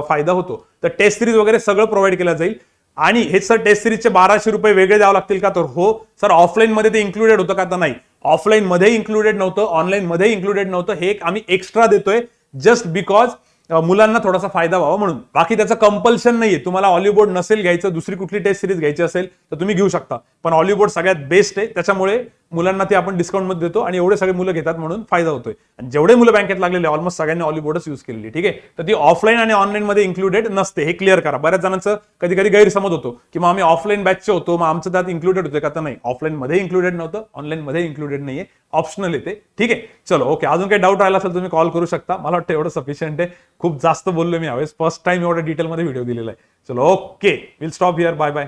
फायदा होतो. तर टेस्ट सिरीज वगैरे सगळं प्रोव्हाइड केलं जाईल. आणि हेच सर टेस्ट सिरीजचे 1200 रुपये वेगळे द्यावं लागतील का? तर हो सर. ऑफलाईन मध्ये ते इन्क्लुडेड होतं का? तर नाही, ऑफलाईन मध्ये इन्क्लुडेड नव्हतं, ऑनलाईन मध्ये इन्क्लुडेड नव्हतं. हे एक आम्ही एक्स्ट्रा देतोय जस्ट बिकॉज मुलांना थोडासा फायदा व्हावा म्हणून. बाकी त्याचं कंपल्शन नाहीये. तुम्हाला ऑलिव्ह बोर्ड नसेल घ्यायचं, दुसरी कुठली टेस्ट सिरीज घ्यायची असेल तर तुम्ही घेऊ शकता, पण ऑलिव्ह बोर्ड सगळ्यात बेस्ट आहे. त्याच्यामुळे मुलांना ते आपण डिस्काउंटमध्ये देतो आणि एवढे सगळे मुलं घेतात म्हणून फायदा होतोय. आणि जेवढे मुलं बँकेत लागलेले ऑलमोस्ट सगळ्यांनी ऑलिव्ह बोर्डच यूज केलेली. ठीक आहे. तर ती ऑफलाईन आणि ऑनलाईन मध्ये इन्क्लुडेड नसते, हे क्लिअर करा. बऱ्याच जणांचं कधी कधी गैरसमज होतो की मग आम्ही ऑफलाईन बॅचचे होतो, मग आमचं त्यात इन्क्लुडेड होते का? तर नाही, ऑफलाईन मध्ये इन्क्लुडेड नव्हतं, ऑनलाईन मध्ये इन्क्लुडेड नाहीये, ऑप्शनल येते. ठीक आहे. चलो ओके. अजून काही डाऊट राहिला असेल तुम्ही कॉल करू शकता. मला वाटतं एवढं सफिशियंट आहे. खूप जास्त बोललो मी यावेळेस, फर्स्ट टाइम एवढं डिटेलमध्ये व्हिडिओ दिलेला आहे. चलो okay, will stop here. Bye bye.